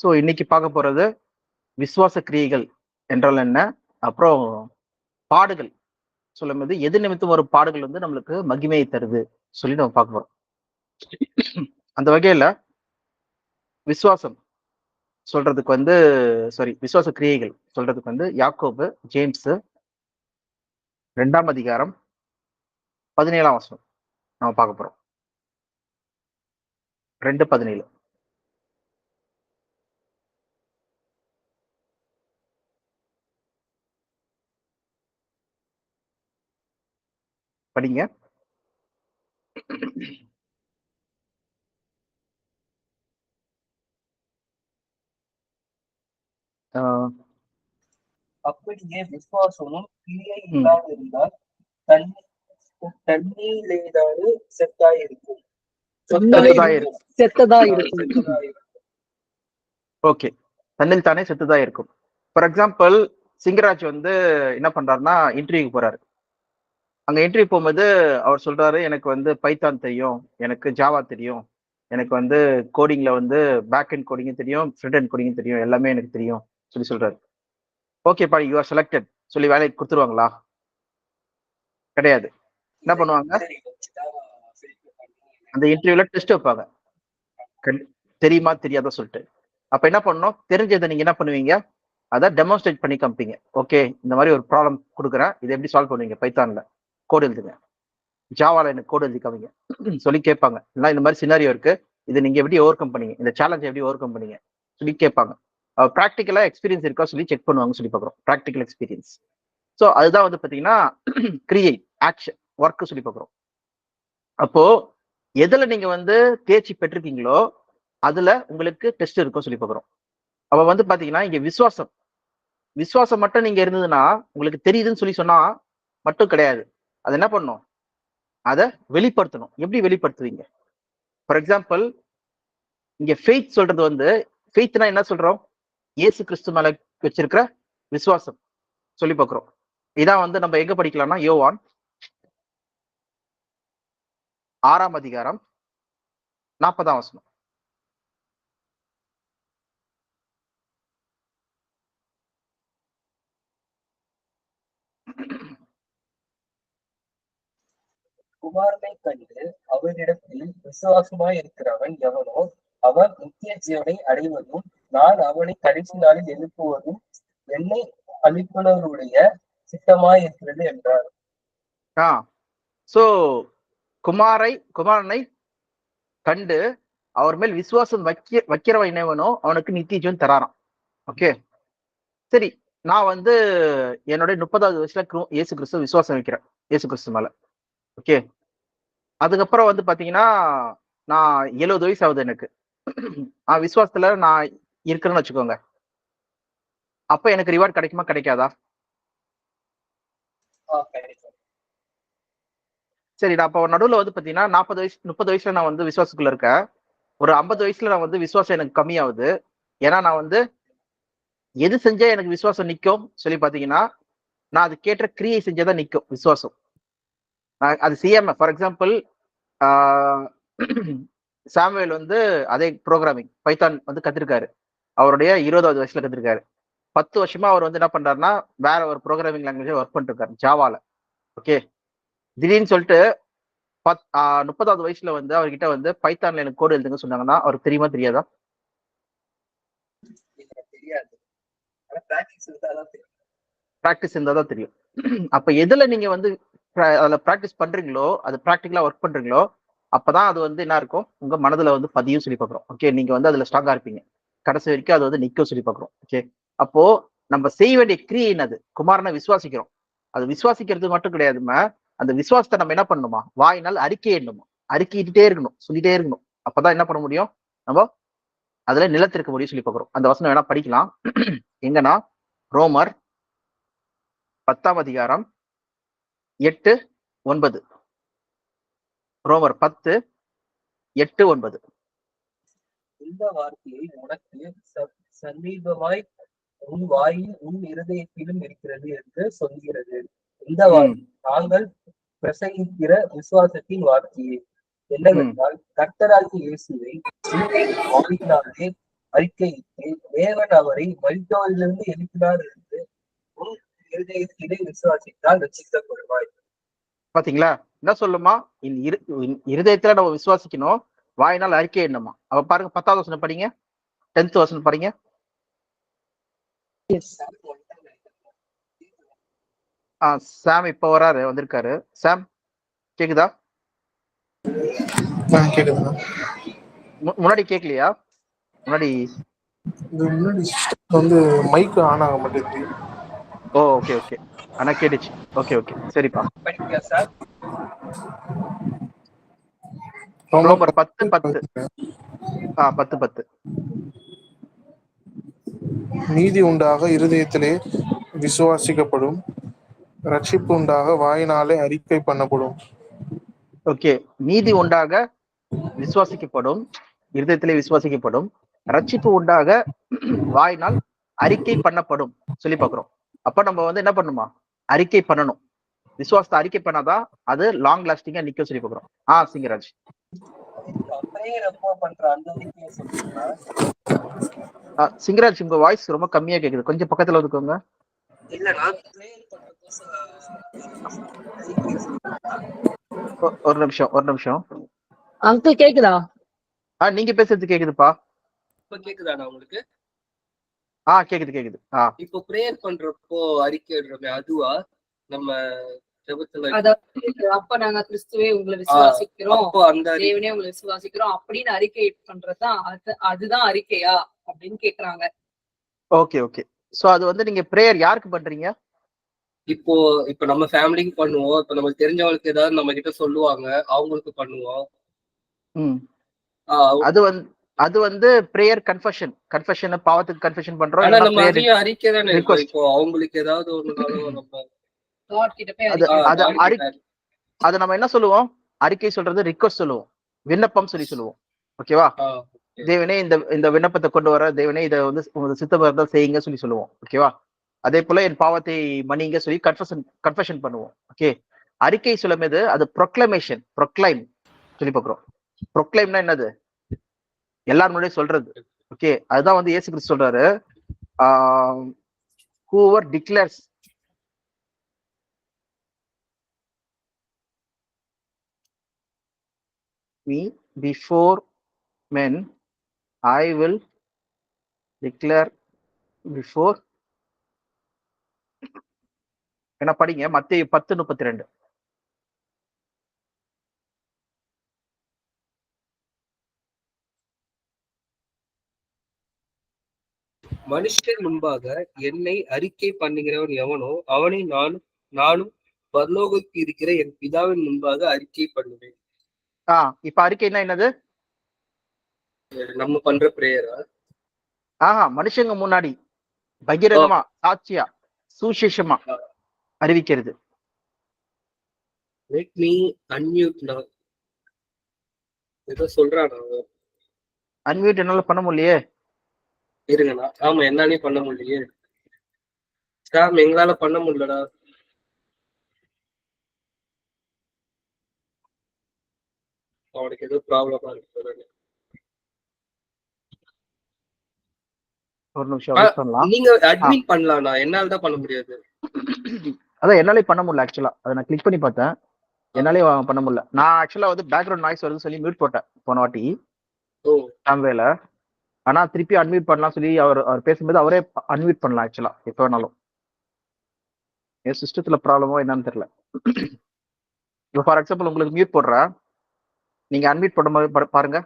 So இன்னைக்கு பார்க்க போறது விசுவாச கிரியைகள் என்றால் என்ன, அப்புறம் பாடுகள் சொல்லும்போது எது நிமித்தம் ஒரு பாடுகள் வந்து நம்மளுக்கு மகிமையை தருது சொல்லி நம்ம பார்க்க போறோம். அந்த வகையில விசுவாசம் சொல்றதுக்கு வந்து விசுவாச கிரியைகள் சொல்றதுக்கு வந்து யாக்கோபு ஜேம்ஸ் 2ஆம் அதிகாரம் 17ஆம் வசனம் நம்ம பார்க்க போறோம். 2:17. படிங்க. அப்படியே விசுவாசமும் கிரியை இல்லாதிருந்தால் தண்ணீரிலேதானே செத்தாயிருக்கும். ஓகே, தண்ணில் தானே செத்துதா இருக்கும். ஃபார் எக்ஸாம்பிள் சிங்கராஜ் வந்து என்ன பண்றாருன்னா இன்டர்வியூக்கு போறாரு. அங்க இன்டர்வியூ போகும்போது அவர் சொல்றாரு, எனக்கு வந்து பைத்தான் தெரியும், எனக்கு ஜாவா தெரியும், எனக்கு வந்து கோடிங்ல வந்து பேக் அண்ட் கோடிங்கும் தெரியும், ஃப்ரண்ட் அண்ட் கோடிங்கும் தெரியும், எல்லாமே எனக்கு தெரியும் சொல்றாரு. ஓகேப்பா, யூ ஆர் செலக்டட் சொல்லி வேலைக்கு கொடுத்துருவாங்களா? கிடையாது. என்ன பண்ணுவாங்க, அந்த இன்டர்வியூல டெஸ்ட் வைப்பாங்க, தெரியுமா தெரியாத சொல்லிட்டு. அப்ப என்ன பண்ணணும், தெரிஞ்சதை நீங்க என்ன பண்ணுவீங்க, அதை டெமான்ஸ்ட்ரேட் பண்ணி காமிப்பீங்க. ஓகே, இந்த மாதிரி ஒரு ப்ராப்ளம் கொடுக்குறேன், இதை எப்படி சால்வ் பண்ணுவீங்க, பைத்தான்ல கோடு எழுதுங்க, ஜாவால எனக்கு கோடு எழுதி காமிங்க சொல்லி கேட்பாங்க. இல்லை இந்த மாதிரி சினாரியோ இருக்கு, இதை நீங்க எப்படி ஓவர் கம் பண்ணீங்க, இந்த சேலஞ்ச் எப்படி ஓவர் கம் பண்ணீங்க சொல்லி கேட்பாங்க. ப்ராக்டிக்கலா எக்ஸ்பீரியன்ஸ் இருக்கா சொல்லி செக் பண்ணுவாங்க சொல்லி பார்க்குறோம், ப்ராக்டிக்கல் எக்ஸ்பீரியன்ஸ். ஸோ அதுதான் வந்து பார்த்தீங்கன்னா கிரியை, ஆக்ஷன், ஒர்க்கு சொல்லி பார்க்குறோம். அப்போ எதுல நீங்க வந்து தேர்ச்சி பெற்றிருக்கீங்களோ அதுல உங்களுக்கு டெஸ்ட் இருக்கும் சொல்லி பார்க்குறோம். அப்ப வந்து பாத்தீங்கன்னா இங்க விசுவாசம் மட்டும் நீங்க இருந்ததுன்னா, உங்களுக்கு தெரியுதுன்னு சொல்லி சொன்னா மட்டும் கிடையாது, அது என்ன பண்ணும், அதை வெளிப்படுத்தணும். எப்படி வெளிப்படுத்துவீங்க? ஃபார் எக்ஸாம்பிள் இங்க ஃபெய்த் சொல்றது வந்து, ஃபெய்த்னா என்ன சொல்றோம், இயேசு கிறிஸ்து மேல வச்சிருக்கிற விசுவாசம் சொல்லி பார்க்கிறோம். இதான் வந்து நம்ம எங்க படிக்கலாம்னா யோவான் 6ஆம் அதிகாரம் 40ஆம் வசனம். குமாரனை கண்டு அவரிடத்தில் விசுவாசமாய் இருக்கிறவன் எவனோ அவன் நித்திய ஜீவனை அடைவதும் நான் அவனை கடைசி நாளில் எழுப்புவதும் என்னை அளிப்பவருடைய சித்தமாய் இருக்கிறது என்றார். சோ குமாரனை கண்டு அவர் மேல் விசுவாசம் வைக்கிறவன் என்னவனோ அவனுக்கு நித்திய ஜீவன் தராராம். ஓகே, சரி, நான் வந்து என்னுடைய 30வது வயசுல இயேசு கிறிஸ்து விசுவாசம் வைக்கிறேன், இயேசு கிறிஸ்து மேல. ஓகே, அதுக்கப்புறம் வந்து பாத்தீங்கன்னா நான் 70 வயசு ஆகுது எனக்கு, விசுவாசத்துல நான் இருக்கிறேன்னு வச்சுக்கோங்க. அப்ப எனக்கு ரிவார்ட் கிடைக்குமா கிடைக்காதா? சரி, நான் அப்ப நடுவுல வந்து பாத்தீங்கன்னா 30 வயசுல நான் வந்து விசுவாசத்துக்குள்ள இருக்கேன். ஒரு 50 வயசுல நான் வந்து விசுவாசம் எனக்கு கம்மியாகுது. ஏன்னா நான் வந்து எது செஞ்சா எனக்கு விசுவாசம் நிக்கும் சொல்லி பாத்தீங்கன்னா, நான் அது கேட்ட கிரியை செஞ்சாதான் நிக்கும் விசுவாசம். அது செய்யாம, ஃபார் எக்ஸாம்பிள் சாமுவேல் வந்து அதே ப்ரோக்ராமிங் பைத்தான் வந்து கத்திருக்காரு, அவருடைய 20வது வயசுல கத்திருக்காரு. 10 வருஷமா அவர் வந்து என்ன பண்றாருன்னா வேற ஒரு ப்ரோக்ராமிங் லாங்குவேஜ் ஒர்க் பண்ணிட்டு இருக்காரு, ஜாவால. ஓகே, திடீர்னு சொல்லிட்டு 30வது வயசுல வந்து அவர்கிட்ட வந்து பைத்தான்ல எனக்கு கோடு எழுதுங்க சொன்னாங்கன்னா அவருக்கு தெரியுமா தெரியாதா? பிராக்டிஸ் இருந்தாதான் தெரியும். அப்ப எதுல நீங்க வந்து அதுல பிராக்டிஸ் பண்றீங்களோ, அது பிராக்டிகலா ஒர்க் பண்றீங்களோ, அப்பதான் அது வந்து என்ன இருக்கும், உங்க மனதுல வந்து பதியும் சொல்லி பாக்குறோம். ஓகே, நீங்க வந்து அதுல ஸ்ட்ராங்கா இருப்பீங்க, கடைசி வரைக்கும் அது வந்து நிக்க சொல்லி பாக்குறோம். ஓகே, அப்போ நம்ம செய்ய வேண்டிய கிரியை என்னது, குமாரனை விசுவாசிக்கிறோம். அது விசுவாசிக்கிறது மட்டும் கிடையாதுமா, அந்த விசுவாசத்தை நம்ம என்ன பண்ணணுமா, வாயினால் அறிக்கை என்னணுமா, அறிக்கையிட்டே இருக்கணும், சொல்லிட்டே இருக்கணும். அப்பதான் என்ன பண்ண முடியும், நம்ம அதுல நிலத்திருக்க முடியும் சொல்லி பாக்குறோம். அந்த வசனம் வேணா படிக்கலாம். எங்கன்னா ரோமர் 10ஆம் அதிகாரம் 8-9. ரோமர் 10:8-9. இந்த வார்த்தையை உனக்கு சமீபமாய் உன் வாயில் உன் இருதயத்திலும் இருக்கிறது என்று சொல்கிறது. இந்த வார்த்தை நாங்கள் பிரசங்கிக்கிற விசுவாசத்தின் வார்த்தையே என்னவென்றால், கர்த்தராகிய இயேசுவை வாயினாலே அறிக்கையிட்டு தேவன் அவரை மரித்தோரிலிருந்து எழுப்பினார் என்று உன் இருதயத்திலே விசுவாசித்தால் ரட்சிக்கப்படுவாய். பாத்தீங்களா என்ன சொல்லுமா? இருதயத்துல நம்ம விசுவாசிக்கணும், வாயினால் அறிக்கை என்னமா. அவ பாருங்க 10வது வசனம் படிங்க, 10th வசனம் படிங்க. சாம் இப்ப வராரு, வந்திருக்காரு. சாம் கேக்குதா? கேக்குதுண்ணா. முன்னாடி கேக்கலையா? முன்னாடி வந்து மைக் ஆன் ஆக மாட்டேங்குது. ஓ ஓகே ஓகே, ஆனா கேட்டுச்சு. ஓகே ஓகே சரிப்பா. படிக்கியா சார்? ரோமர் 10:10. 10:10. நீதி உண்டாக இருதயத்திலே விசுவாசிக்கப்படும், ரட்சிப்பு உண்டாக வாயினாலே அறிக்கை பண்ணப்படும். ஓகே, நீதி உண்டாக விசுவாசிக்கப்படும், இருதயத்திலே விசுவாசிக்கப்படும், ரட்சிப்பு உண்டாக வாயினால் அறிக்கை பண்ணப்படும் சொல்லி பாக்குறோம். அப்ப நம்ம வந்து என்ன பண்ணுமா? அறிக்கை பண்ணணும். விசுவாசத்தை அறிக்கை பண்ணாதான் அது லாங் லாஸ்டிங்கா நிக்க சொல்லி பாக்குறோம். சிங்கராஜ் சிங்கராஜ் உங்க வாய்ஸ் ரொம்ப கம்மியா கேக்குது, கொஞ்சம் பக்கத்துல வந்துக்கோங்க. ஒரு நிமிஷம். அங்கிள் கேக்குதா? நீங்க பேசுறது கேக்குதுப்பா. இப்ப கேக்குதாண்ணா உங்களுக்கு? கேக்குது. இப்போ பிரேயர் பண்றப்போ அறிக்கை விடுறோமே, அதுவா நம்ம ஜெபத்துல? அப்ப நாங்க கிறிஸ்துவே உங்களை விசுவாசிக்கிறோம், தேவனே உங்களை விசுவாசிக்கிறோம் அப்படின்னு அறிக்கை பண்றதுதான் அதுதான் அறிக்கையா அப்படின்னு கேக்குறாங்க. ஓகே. சோ அது வந்து நீங்க பிரேயர் யாருக்கு பண்றீங்க? இப்போ நம்ம ஃபேமிலிக்கு பண்ணுவோம். இப்ப நமக்கு தெரிஞ்சவங்களுக்கு ஏதாவது நம்ம கிட்ட சொல்லுவாங்க, அவங்களுக்கு பண்ணுவோம். அது வந்து பிரேயர் கன்ஃபெஷன் பாவத்துக்கு கன்ஃபெஷன் பண்றோம். ஆனா நம்ம அதையும் அறிக்கை தானே. இப்போ அவங்களுக்கு ஏதாவது ஒண்ணுனாலும் நம்ம அது நம்ம என்ன சொல்லுவோம்? அறிக்கை சொல்றது ரிக்வெஸ்ட் சொல்லுவோம், விண்ணப்பம் சொல்லுவோம். ஓகேவா? தேவனே இந்த விண்ணப்பத்தை கொண்டு வர, தேவனே இதை வந்து உங்க சித்தமா செய்யுங்க சொல்லுவோம். ஓகேவா? அதே போல என் பாவத்தை மன்னிங்க சொல்லி கன்ஃபெஷன் பண்ணுவோம். ஓகே, அறிக்கை சொல்லும்போது அது ப்ரொக்ளைம் சொல்லி பார்க்கிறோம். ப்ரொக்ளைம்னா என்னது? எல்லாரும் முன்னாடியே சொல்றது. ஓகே, அதுதான் வந்து இயேசு கிறிஸ்து சொல்றாரு, whoever declares me before men, I will declare before. என்ன படிங்க, மத்தேயு 10:32. மனுஷன் முன்பாக என்னை அறிக்கை பண்ணுகிறவன் எவனோ அவனை நானும் பரலோகத்தில் இருக்கிற என் பிதாவின் முன்பாக அறிக்கை பண்ணுவேன். இப்ப அறிக்கைன்னா என்னது? நம்ம பண்ற பிரேயரா? மனுஷங்க முன்னாடி பகிரங்கமா, சாட்சியா, சுசேஷமா அறிவிக்கிறது. Let me unmute now. ஏதோ சொல்றானா? அன்மியூட் என்னால பண்ண முடியலையே. இருங்கண்ணா. ஆமா, என்னாலே பண்ண முடியலையே. சாம் எங்களால பண்ண முடியலடா. அவனுக்கு ஏதோ ப்ராப்ளமா இருக்கு. ஒரு நிமிஷம் நீங்க அட்மிட் பண்ணலாம்ண்ணா, என்னால தான் பண்ண முடியாது. அதான் என்னாலே பண்ண முடியல. ஆக்சுவலா அதை நான் கிளிக் பண்ணி பார்த்தேன், என்னாலே பண்ண முடியல. நான் ஆக்சுவலா வந்து பேக்ரவுண்ட் நாய்ஸ் வருதுன்னு சொல்லி மியூட் போட்டேன் போன வாட்டி சாம்வேல. ஆனா திருப்பி அன்மியூட் பண்ணலாம் சொல்லி அவர் பேசும்போது அவரே அன்மியூட் பண்ணலாம் ஆக்சுவலா எப்ப வேணாலும். என் சிஸ்டத்துல ப்ராப்ளமோ என்னன்னு தெரியல. இப்போ ஃபார் எக்ஸாம்பிள் உங்களுக்கு மியூட் போடுறேன், நீங்க அன்மியூட் பண்ணும்போது பாருங்க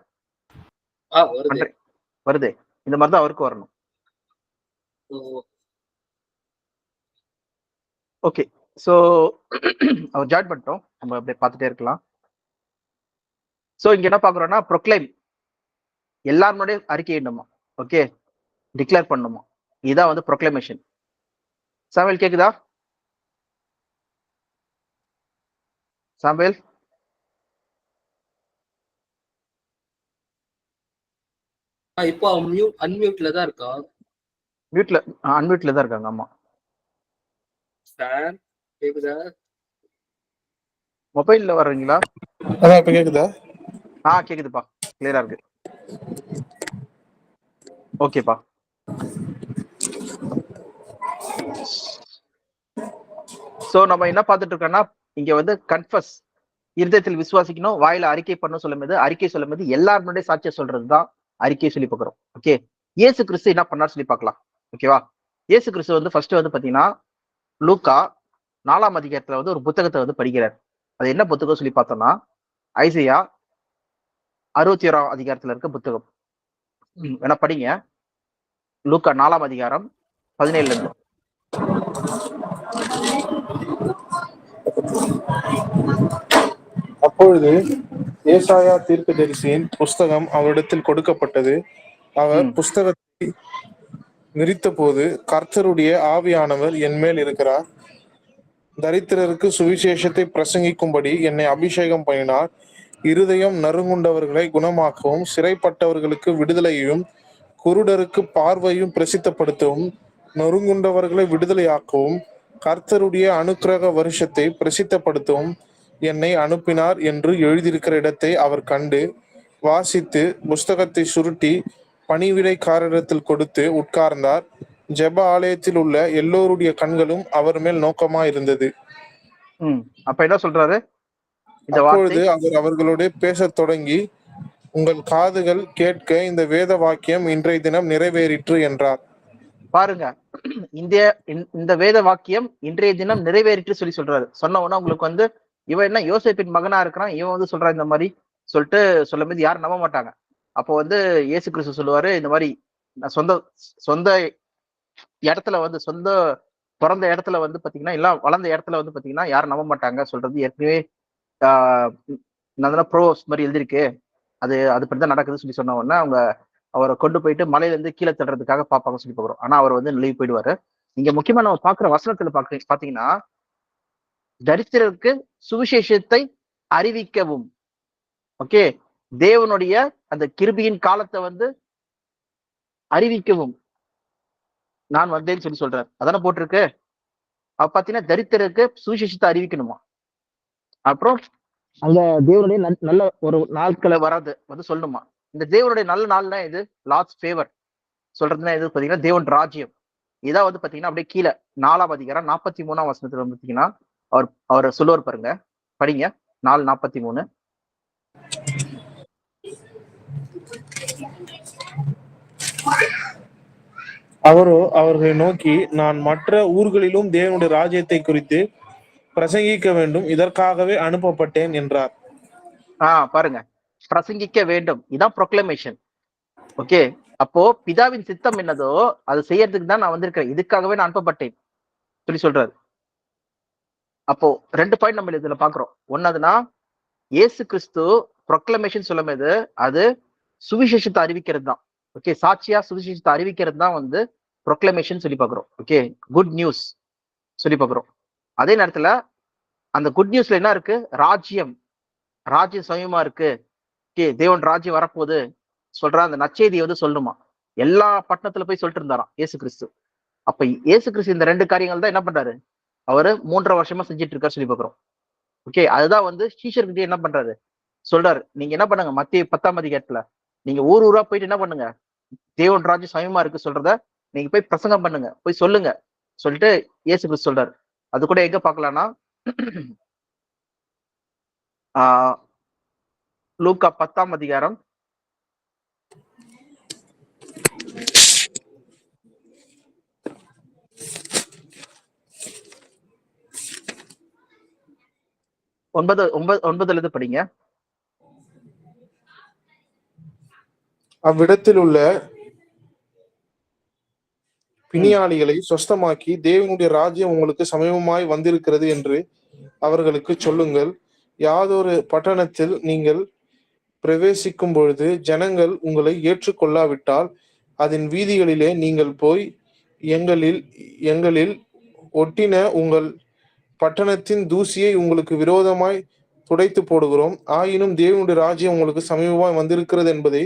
வருது. இந்த மாதிரி தான் அவருக்கு வரணும். ஓகே, ஸோ அவர் ஜாயின் பண்ணிட்டோம், நம்ம அப்படியே பார்த்துட்டே இருக்கலாம். ஸோ இங்க என்ன பாக்குறோம்னா ப்ரொக்ளைம், எல்லாருடைய அறிக்கை என்னமா. ஓகே, டிக்ளேர் பண்ணுமா, இதுதான் வந்து ப்ரொக்ளைமேஷன். சாமுவேல் கேக்குதா? சாமுவேல் இப்போ அன்மியூட்ல தான் இருக்கா? அன்மியூட்ல தான் இருக்காங்க. ஆமா சார் கேக்குதா? மொபைல்ல வர்றீங்களா? இப்ப கேக்குதா? கேக்குதுப்பா, கிளியரா இருக்கு. ஓகேப்பா. சோ நம்ம என்ன பார்த்துட்டு இருக்கோம்னா, இங்க வந்து கன்ஃபஸ், இருதயத்தில் விசுவாசிக்கணும், வாயில அறிக்கை பண்ணணும் சொல்லும்போது, அறிக்கை சொல்லும்போது எல்லார் முன்னாடியும் சாட்சியா சொல்றதுதான் அறிக்கை சொல்லி பார்க்கிறோம். ஓகே, இயேசு கிறிஸ்து என்ன பண்ணார் சொல்லி பார்க்கலாம். ஓகேவா? இயேசு கிறிஸ்து வந்து ஃபர்ஸ்ட் வந்து பாத்தீங்கன்னா லூக்கா 4ஆம் அதிகாரத்துல வந்து ஒரு புத்தகத்தை வந்து படிக்கிறார். அது என்ன புத்தகம் சொல்லி பார்த்தோம்னா, ஐசையா 61ஆம் அதிகாரத்துல இருக்க புத்தகம். வேணா படிங்க. லூக்கா 4ஆம் அதிகாரம் 17ல இருந்து. அப்பொழுது ஏசாயா தீர்க்கதரிசியின் புஸ்தகம் அவரிடத்தில் கொடுக்கப்பட்டது. அவர் புஸ்தகத்தை விரித்த போது, கர்த்தருடைய ஆவியானவர் என் மேல் இருக்கிறார், தரித்திரருக்கு சுவிசேஷத்தை பிரசங்கிக்கும்படி என்னை அபிஷேகம் பண்ணினார், இருதயம் நறுங்குண்டவர்களை குணமாக்கவும், சிறைப்பட்டவர்களுக்கு விடுதலையையும், குருடருக்கு பார்வையும் பிரசித்தப்படுத்தவும், நொறுங்குண்டவர்களை விடுதலையாக்கவும், கர்த்தருடைய அனுக்கிரக வருஷத்தை பிரசித்தப்படுத்தவும் என்னை அனுப்பினார் என்று எழுதியிருக்கிற இடத்தை அவர் கண்டு வாசித்து புஸ்தகத்தை சுருட்டி பணிவிடைக்காரரிடத்தில் கொடுத்து உட்கார்ந்தார். ஜெப ஆலயத்தில் உள்ள எல்லோருடைய கண்களும் அவர் மேல் நோக்கமா இருந்தது. அப்ப என்ன சொல்றாரு? அப்பொழுது அவர் அவர்களோட பேசத் தொடங்கி, உங்கள் காதுகள் கேட்க இந்த வேத வாக்கியம் இன்றைய தினம் நிறைவேறிற்று என்றார். பாருங்க, இந்த வேத வாக்கியம் இன்றைய தினம் நிறைவேறிட்டு சொல்லி சொல்றாரு. சொன்ன உடனே உங்களுக்கு வந்து இவன் என்ன யோசேப்பின் மகனா இருக்கிறான், இவன் வந்து சொல்றான் இந்த மாதிரி சொல்லிட்டு சொல்லும் போது யாரும் நம்ப மாட்டாங்க. அப்போ வந்து இயேசு கிறிஸ்து சொல்லுவாரு, இந்த மாதிரி சொந்த இடத்துல வந்து பிறந்த இடத்துல வந்து பாத்தீங்கன்னா, எல்லாம் வளர்ந்த இடத்துல வந்து பாத்தீங்கன்னா யாரும் நம்ப மாட்டாங்க சொல்றது ஏற்கனவே ப்ரோஸ் மாதிரி எழுதிருக்கு, அது அப்படிதான் நடக்குதுன்னு சொல்லி சொன்ன உடனே அவங்க அவரை கொண்டு போயிட்டு மலையில இருந்து கீழே தள்ளுறதுக்காக பார்ப்பாங்க சொல்லி பாக்குறோம். ஆனா அவர் வந்து நிலவி போயிடுவாரு. இங்க முக்கியமா நம்ம பாக்குற வசனத்துல பாத்தீங்கன்னா, தரித்திரருக்கு சுவிசேஷத்தை அறிவிக்கவும், ஓகே, தேவனுடைய அந்த கிருபியின் காலத்தை வந்து அறிவிக்கவும் நான் வந்தேன்னு சொல்லி சொல்றாரு. அதான போட்டிருக்கு. அப்ப பாத்தீங்கன்னா தரித்திரருக்கு சுவிசேஷத்தை அறிவிக்கணுமா, அப்புறம் அங்க தேவனுடைய நல்ல ஒரு நாட்களை வராது வந்து சொல்லணுமா. இந்த தேவனுடைய நல்ல நாள்னா இது லார்ட்ஸ் ஃபேவர் சொல்றதுன்னா எது பாத்தீங்கன்னா தேவன் ராஜ்யம். இதான் வந்து பாத்தீங்கன்னா அப்படியே கீழே 4ஆம் அதிகாரம் 43ஆம் வசனத்துல வந்து பாத்தீங்கன்னா அவர் சொல்லுவார் பாருங்க, படிங்க 4:43. அவரோ அவர்களை நோக்கி, நான் மற்ற ஊர்களிலும் தேவனுடைய ராஜ்யத்தை குறித்து பிரசங்கிக்க வேண்டும், இதற்காகவே அனுப்பப்பட்டேன் என்றார். பாருங்க, பிரசங்கிக்க வேண்டும், இதான் ப்ரொக்ளமேஷன். ஓகே, அப்போ பிதாவின் சித்தம் என்னதோ அதை செய்யறதுக்கு தான் நான் வந்திருக்கிறேன், இதுக்காகவே நான் அனுப்பப்பட்டேன் சொல்லி சொல்றாரு. அப்போ 2 பாயிண்ட் நம்ம இதுல பாக்குறோம். ஒன்னதுன்னா இயேசு கிறிஸ்து ப்ரொக்ளமேஷன் சொல்லும் போது அது சுவிசேஷத்தை அறிவிக்கிறது தான். ஓகே, சாட்சியா சுவிசேஷத்தை அறிவிக்கிறது தான் வந்து ப்ரொக்ளமேஷன் சொல்லி பாக்குறோம். ஓகே, குட் நியூஸ் சொல்லி பாக்குறோம். அதே நேரத்துல அந்த குட் நியூஸ்ல என்ன இருக்கு? ராஜ்யம் சமயமா இருக்கு. ஓகே, தேவன் ராஜ்யம் வரப்போகுது சொல்ற அந்த நற்செய்தியை வந்து சொல்லணுமா. எல்லா பட்டணத்துல போய் சொல்லிட்டு இருந்தாராம் இயேசு கிறிஸ்து. அப்ப இயேசு கிறிஸ்து இந்த 2 காரியங்கள் தான் என்ன பண்றாரு, அவரு 3.5 வருஷமா செஞ்சுட்டு இருக்காரு சொல்லி பாக்குறோம். ஓகே, அதுதான் வந்து சீஷர்கிட்ட என்ன பண்றாரு சொல்றாரு, நீங்க என்ன பண்ணுங்க, மத்திய 10ஆம் அதிகாரத்துல நீங்க ஊர் ஊரா போயிட்டு என்ன பண்ணுங்க, தேவன் ராஜ்யம் சமயமா இருக்கு சொல்றத நீங்க போய் பிரசங்கம் பண்ணுங்க, போய் சொல்லுங்க சொல்லிட்டு இயேசு கிறிஸ்து சொல்றாரு. அது கூட எங்க பாக்கலாம்னா லூக்கா 10ஆம் அதிகாரம் 9 இருந்து படிங்க. அவ்விடத்தில் உள்ள பிணியாளிகளை சொஸ்தமாக்கி, தேவனுடைய ராஜ்யம் உங்களுக்கு சமீபமாய் வந்திருக்கிறது என்று அவர்களுக்கு சொல்லுங்கள். யாதொரு பட்டணத்தில் நீங்கள் பிரவேசிக்கும் பொழுது ஜனங்கள் உங்களை ஏற்றுக்கொள்ளாவிட்டால் அதன் வீதிகளிலே நீங்கள் போய் எங்களில் ஒட்டின உங்கள் பட்டணத்தின் தூசியை உங்களுக்கு விரோதமாய் துடைத்து போடுகிறோம், ஆயினும் தேவனுடைய ராஜ்யம் உங்களுக்கு சமீபமாய் வந்திருக்கிறது என்பதை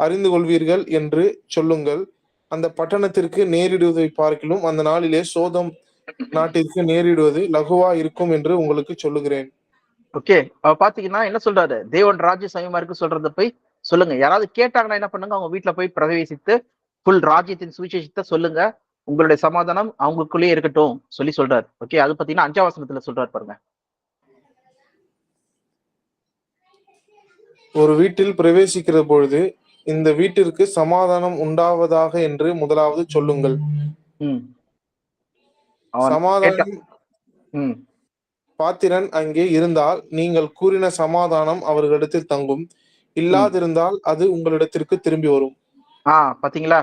அறிந்து கொள்வீர்கள் என்று சொல்லுங்கள். அந்த பட்டணத்திற்கு நேரிடுவதை பார்க்கிலும் அந்த நாளிலே சோதம் நாட்டிற்கு நேரிடுவது லகுவா இருக்கும் என்று உங்களுக்கு சொல்லுகிறேன். ஓகே, பாத்தீங்கன்னா என்ன சொல்றாரு, தேவன் ராஜ்ய சமயமா இருக்கு சொல்றத போய் சொல்லுங்க. யாராவது கேட்டாங்கன்னா என்ன பண்ணுங்க, அவங்க வீட்டுல போய் பிரவேசித்து ஃபுல் ராஜ்யத்தின் சுவிசேஷத்தை சொல்லுங்க, உங்களுடைய சமாதானம் அவங்களுக்குள்ளேயே இருக்கட்டும் சொல்றாரு. ஓகே, அது பாத்தீங்கன்னா 5ஆம் வசனத்துல சொல்றாரு பாருங்க. ஒரு வீட்டில் பிரவேசிக்கிற பொழுது இந்த வீட்டிற்கு சமாதானம் உண்டாவதாக என்று முதலாவது சொல்லுங்கள். சமாதானம் பாத்திரன் அங்கே இருந்தால் நீங்கள் கூறின சமாதானம் அவர்களிடத்தில் தங்கும், இல்லாதிருந்தால் அது உங்களிடத்திற்கு திரும்பி வரும். பாத்தீங்களா?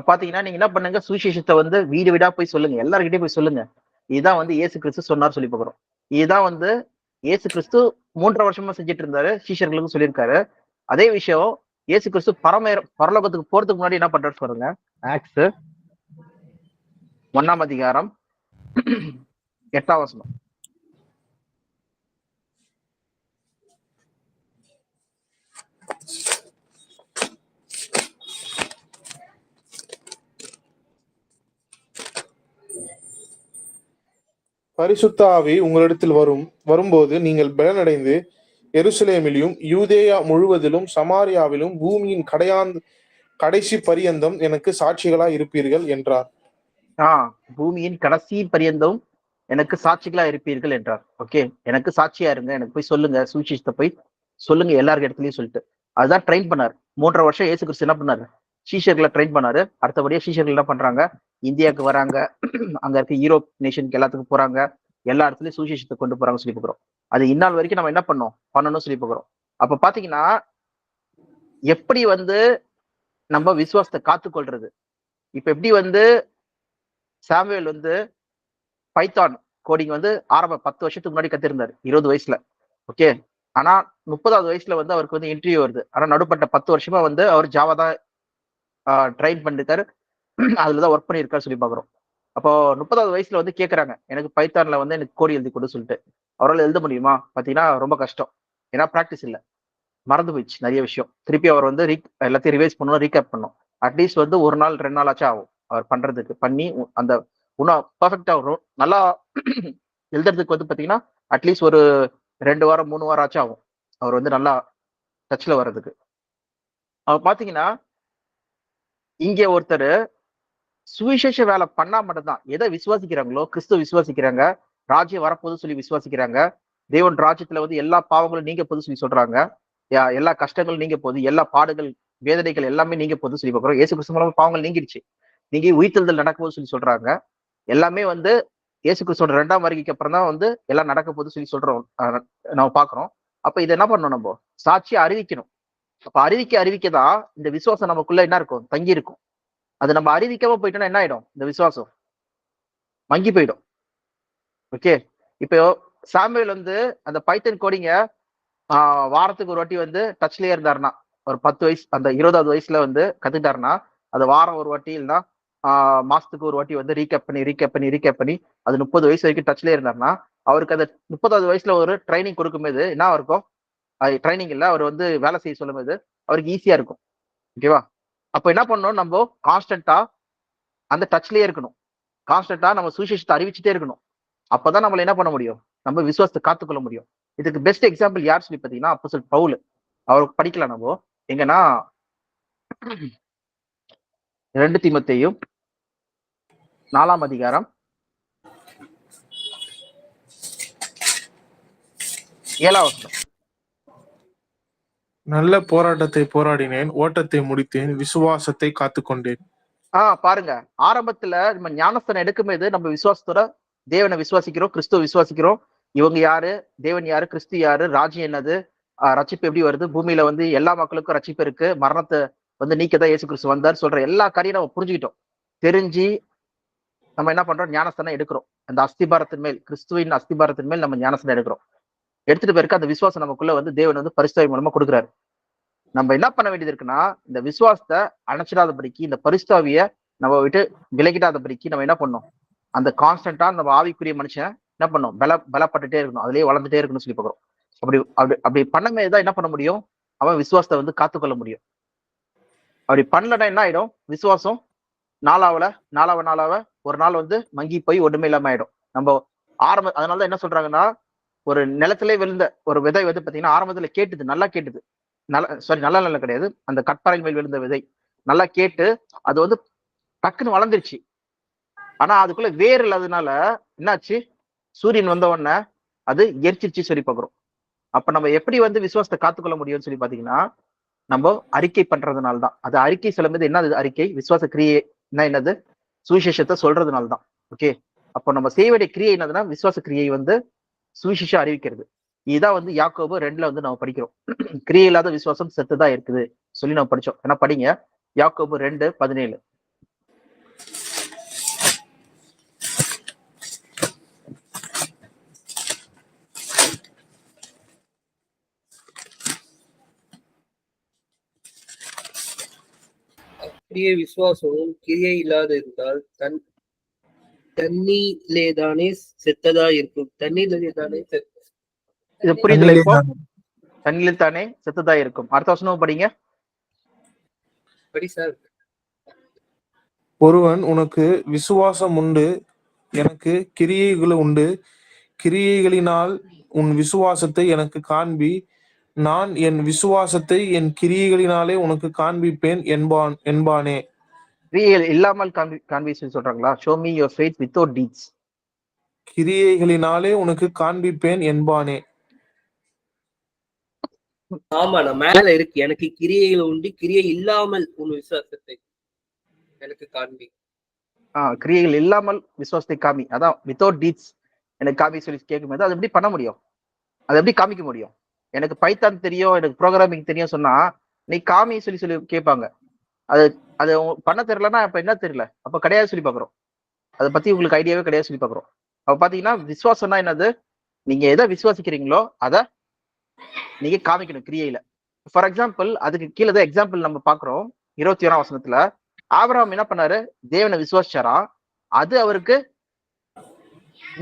பாத்தீங்கன்னா நீங்க என்ன பண்ணுங்க, சுவிசேஷத்தை வந்து வீடு வீடா போய் சொல்லுங்க, எல்லார்கிட்டயும் போய் சொல்லுங்க. இதுதான் வந்து இயேசு கிறிஸ்து சொன்னார் சொல்லி பாக்குறோம். இதுதான் வந்து இயேசு கிறிஸ்து 3.5 வருஷமா செஞ்சுட்டு இருந்தாரு, சீஷர்களுக்கும் சொல்லியிருக்காரு. அதே விஷயம் இயேசு கிறிஸ்து பரலோகத்துக்கு போறதுக்கு முன்னாடி என்ன பண்றாரு பாருங்க. ஆக்ட்ஸ் 1ஆம் அதிகாரம் 8ஆம் வசனம். பரிசுத்த ஆவி உங்களிடத்தில் வரும்போது நீங்கள் பலனடைந்து எருசலேமிலும் யூதேயா முழுவதிலும் சமாரியாவிலும் பூமியின் கடைசி பரியந்தம் எனக்கு சாட்சிகளா இருப்பீர்கள் என்றார். பூமியின் கடைசி பரியந்தம் எனக்கு சாட்சிகளா இருப்பீர்கள் என்றார். ஓகே, எனக்கு சாட்சியா இருங்க, எனக்கு போய் சொல்லுங்க, சுவிசேஷத்தை போய் சொல்லுங்க எல்லாருக்கு இடத்துலயும் சொல்லிட்டு. அதுதான் ட்ரெயின் பண்ணார். 3.5 வருஷம் இயேசு கிறிஸ்து என்ன பண்ணாரு, சீஷர்களை ட்ரெயின் பண்ணாரு. அடுத்தபடியா சீஷர்கள் என்ன பண்றாங்க, இந்தியாவுக்கு வராங்க, அங்க இருக்க யூரோப் நேஷனுக்கு எல்லாத்துக்கும் போறாங்க, எல்லா இடத்துலயும் சுவிசேஷத்தை கொண்டு போறாங்க சொல்லி பாக்குறோம். அது இந்நாள் வரைக்கும் நம்ம என்ன பண்ணணும் சொல்லி பாக்குறோம். அப்ப பாத்தீங்கன்னா எப்படி வந்து நம்ம விசுவாசத்தை காத்துக்கொள்றது. இப்ப எப்படி வந்து சாமுவேல் வந்து பைத்தான் கோடிங் வந்து 10 வருஷத்துக்கு முன்னாடி கத்திருந்தாரு 20 வயசுல. ஓகே, ஆனா 30வது வயசுல வந்து அவருக்கு வந்து இன்டர்வியூ வருது. ஆனா நடுப்பட்ட 10 வருஷமா வந்து அவர் ஜாவா தான் ட்ரெயின் பண்ணிருக்காரு, அதுலதான் ஒர்க் பண்ணிருக்காரு சொல்லி பாக்குறோம். அப்போ 30வது வயசுல வந்து கேக்குறாங்க, எனக்கு பைத்தான்ல வந்து எனக்கு கோடி எழுதி கொடு சொல்லிட்டு. அவரால் எழுத முடியுமா? பாத்தீங்கன்னா ரொம்ப கஷ்டம். ஏன்னா பிராக்டிஸ் இல்ல, மறந்து போயிடுச்சு நிறைய விஷயம். திருப்பி அவர் வந்து எல்லாத்தையும் ரிவைஸ் பண்ணணும், ரீகேப் பண்ணணும். அட்லீஸ்ட் வந்து 1 நாள் 2 நாள் ஆச்சும் ஆகும் அவர் பண்றதுக்கு. பண்ணி அந்த இன்னும் பர்ஃபெக்டா வரும். நல்லா எழுதுறதுக்கு வந்து பாத்தீங்கன்னா அட்லீஸ்ட் ஒரு 2 வாரம் 3 வாரம் ஆச்சும் ஆகும் அவர் வந்து நல்லா டச்ல வர்றதுக்கு. அவர் பாத்தீங்கன்னா இங்க ஒருத்தர் சுவிசேஷ வேலை பண்ணா மட்டும்தான், எதை விசுவாசிக்கிறாங்களோ, கிறிஸ்துவ விசுவாசிக்கிறாங்க, ராஜ்யம் வரப்போது சொல்லி விசுவாசிக்கிறாங்க, தேவன் ராஜ்யத்துல வந்து எல்லா பாவங்களும் நீங்க போது சொல்லி சொல்றாங்க, எல்லா கஷ்டங்களும் நீங்க போகுது, எல்லா பாடுகள் வேதனைகள் எல்லாமே நீங்க போகுது சொல்லி பாக்குறோம். இயேசு கிறிஸ்து மூலமா பாவங்கள் நீங்கிடுச்சு, நீங்க உயிர்த்தெழுதல் நடக்கும்போது சொல்லி சொல்றாங்க. எல்லாமே வந்து இயேசு கிறிஸ்துவோட 2ஆம் வருகைக்கு அப்புறம் தான் வந்து எல்லாம் நடக்க போகுது சொல்லி சொல்றோம், நம்ம பாக்குறோம். அப்ப இதை என்ன பண்ணணும், நம்ம சாட்சியை அறிவிக்கணும். அப்ப அறிவிக்கதான் இந்த விசுவாசம் நமக்குள்ள என்ன இருக்கும், தங்கி இருக்கும். அது நம்ம அறிவிக்காம போயிட்டோம்னா என்ன ஆயிடும், இந்த விசுவாசம் மங்கி போயிடும். ஓகே, இப்போ சாமுவேல் வந்து அந்த பைத்தன் கோடிங்க வாரத்துக்கு ஒரு வாட்டி வந்து டச்லயே இருந்தாருன்னா, ஒரு 10 வயசு அந்த 20வது வயசுல வந்து கத்துட்டாருன்னா, அது வாரம் ஒரு வாட்டி இல்லைன்னா மாசத்துக்கு ஒரு வாட்டி வந்து ரீகேப் பண்ணி அது 30 வயசு வரைக்கும் டச்லயே இருந்தாருன்னா, அவருக்கு அந்த 30வது வயசுல ஒரு ட்ரைனிங் கொடுக்கும்போது என்ன இருக்கும், ட்ரைனிங் இல்ல, அவர் வந்து வேலை செய்ய சொல்லும்போது அவருக்கு ஈஸியா இருக்கும். ஓகேவா? அப்ப என்ன பண்ணணும், நம்ம கான்ஸ்டன்டா அந்த டச்லயே இருக்கணும், கான்ஸ்டன்டா நம்ம சுவிசேஷத்தை அறிவிச்சுட்டே இருக்கணும். அப்பதான் நம்மள என்ன பண்ண முடியும், நம்ம விசுவாசத்தை காத்துக்கொள்ள முடியும். இதுக்கு பெஸ்ட் எக்ஸாம்பிள் யார் சொல்லி பாத்தீங்கன்னா அப்போஸ்தலர் பவுல். அவர் படிக்கலாம் நம்ம எங்கன்னா 2 தீமோத்தேயு 4ஆம் அதிகாரம் 7ஆம் வசனம். நல்ல போராட்டத்தை போராடினேன், ஓட்டத்தை முடித்தேன், விசுவாசத்தை காத்துக்கொண்டேன். பாருங்க, ஆரம்பத்துல நம்ம ஞானஸ்தானம் எடுக்கும்போது நம்ம விசுவாசத்தோட தேவனை விசுவாசிக்கிறோம், கிறிஸ்துவ விசுவாசிக்கிறோம். இவங்க யாரு, தேவன் யாரு, கிறிஸ்து யாரு, ராஜ்யம் என்னது, ரட்சிப்பு எப்படி வருது, பூமியில வந்து எல்லா மக்களுக்கும் ரட்சிப்பு இருக்கு, மரணத்தை வந்து நீக்கதான் இயேசு கிறிஸ்து வந்தார் சொல்ற எல்லா காரியம் நம்ம புரிஞ்சுக்கிட்டோம். தெரிஞ்சு நம்ம என்ன பண்றோம், ஞானஸ்தானம் எடுக்கிறோம். அந்த அஸ்திபாரத்தின் மேல், கிறிஸ்துவின் அஸ்திபாரத்தின் மேல் நம்ம ஞானஸ்தானம் எடுக்கிறோம். எடுத்துட்டு போயிருக்க அந்த விசுவாசம் நமக்குள்ள வந்து தேவன் வந்து பரிசுத்தாவி மூலமா கொடுக்குறாரு. நம்ம என்ன பண்ண வேண்டியது இருக்குன்னா, இந்த விசுவாசத்தை அணைச்சிடாதபடிக்கு, இந்த பரிசுத்தாவிய நம்ம விட்டு விலகிடாதபடிக்கு நம்ம என்ன பண்ணோம், அந்த கான்ஸ்டன்டா நம்ம ஆவிக்குரிய மனுஷன் என்ன பண்ணோம், பலப்பட்டுட்டே இருக்கணும், அதுலயே வளர்ந்துட்டே இருக்கணும்னு சொல்லி பார்க்கிறோம். அப்படி பண்ணமேதான் என்ன பண்ண முடியும், அவன் விசுவாசத்தை வந்து காத்துக்கொள்ள முடியும். அப்படி பண்ணலன்னா என்ன ஆயிடும், விசுவாசம் நாளாவ ஒரு நாள் வந்து மங்கி போய் ஒண்ணுமே இல்லாம ஆயிடும். நம்ம அதனாலதான் என்ன சொல்றாங்கன்னா, ஒரு நிலத்திலே விழுந்த ஒரு விதை வந்து பாத்தீங்கன்னா ஆரம்பத்துல கேட்டுது, நல்லா கேட்டுது, நல்லா கிடையாது, அந்த கற்பாறை மேல் விழுந்த விதை நல்லா கேட்டு அது வந்து டக்குன்னு வளர்ந்துருச்சு. ஆனா அதுக்குள்ள வேர் இல்லாததுனால என்னாச்சு, சூரியன் வந்த உடனே அது எரிச்சிருச்சு சொல்லி பாக்குறோம். அப்ப நம்ம எப்படி வந்து விசுவாசத்தை காத்துக்கொள்ள முடியும்னு சொல்லி பாத்தீங்கன்னா, நம்ம அறிக்கை பண்றதுனால தான். அது அறிக்கை சொல்லும்போது என்னது அறிக்கை? விசுவாச கிரியை என்னது? சுவிசேஷத்தை சொல்றதுனால தான். ஓகே. அப்போ நம்ம செய்ய வேண்டிய கிரியை என்னதுன்னா, விசுவாச கிரியை வந்து சுவிசேஷம் அறிவிக்கிறது. இதுதான் வந்து யாக்கோபு 2ல வந்து நம்ம படிக்கிறோம். கிரியை இல்லாத விசுவாசம் செத்துதான் இருக்குது சொல்லி நம்ம படிச்சோம். ஏன்னா படிங்க, யாக்கோபு 2:17. அப்படியே விசுவாசமும் கிரியை இல்லாத இருந்தால் தண்ணியிலேதானே செத்ததா இருக்கும். தண்ணீரிலேதானே இது புரியுதுல? இப்போ தண்ணியில் தானே செத்துதா இருக்கும். அடுத்த வசனம் படிங்க. படி சார். ஒருவன் உனக்கு விசுவாசம் உண்டு, எனக்கு கிரியைகள் உண்டு, கிரியைகளினால் உன் விசுவாசத்தை எனக்கு காண்பி, நான் என் விசுவாசத்தை என் கிரியைகளினாலே உனக்கு காண்பிப்பேன் என்பானே. கிரியைகள் இல்லாமல் காண்பி சொல்றாங்களா? Show me your faith without deeds. கிரியைகளினாலே உனக்கு காண்பிப்பேன் என்பானே. ஆமா, நான் மேல இருக்கு. எனக்கு கிரியைகள் உண்டு, கிரியை இல்லாமல் உன் விசுவாசத்தை எனக்கு காண்பி. கிரியைகள் இல்லாமல் விசுவாசத்தை காமி. அதான் வித்அவுட் டீட்ஸ் எனக்கு காமி சொல்லி கேட்கும்போது அது எப்படி பண்ண முடியும்? அது எப்படி காமிக்க முடியும்? எனக்கு பைத்தான் தெரியும், எனக்கு ப்ரோக்ராமிங் தெரியும் சொன்னா நீ காமி சொல்லி கேட்பாங்க. அது அது பண்ண தெரியலன்னா அப்ப என்ன தெரியல, அப்ப கிடையாது சொல்லி பாக்குறோம். அதை பத்தி உங்களுக்கு ஐடியாவே கிடையாது சொல்லி பாக்குறோம். அப்ப பாத்தீங்கன்னா விசுவாசம்னா என்னது? நீங்க எதை விசுவாசிக்கிறீங்களோ அதை நீங்க காமிக்கணும் கிரியையில. ஃபார் எக்ஸாம்பிள், அதுக்கு கீழே தான் எக்ஸாம்பிள் நம்ம பாக்குறோம். 21ஆம் வசனத்துல ஆபிரகாம் என்ன பண்ணாரு? தேவனை விசுவாசிச்சாரா, அது அவருக்கு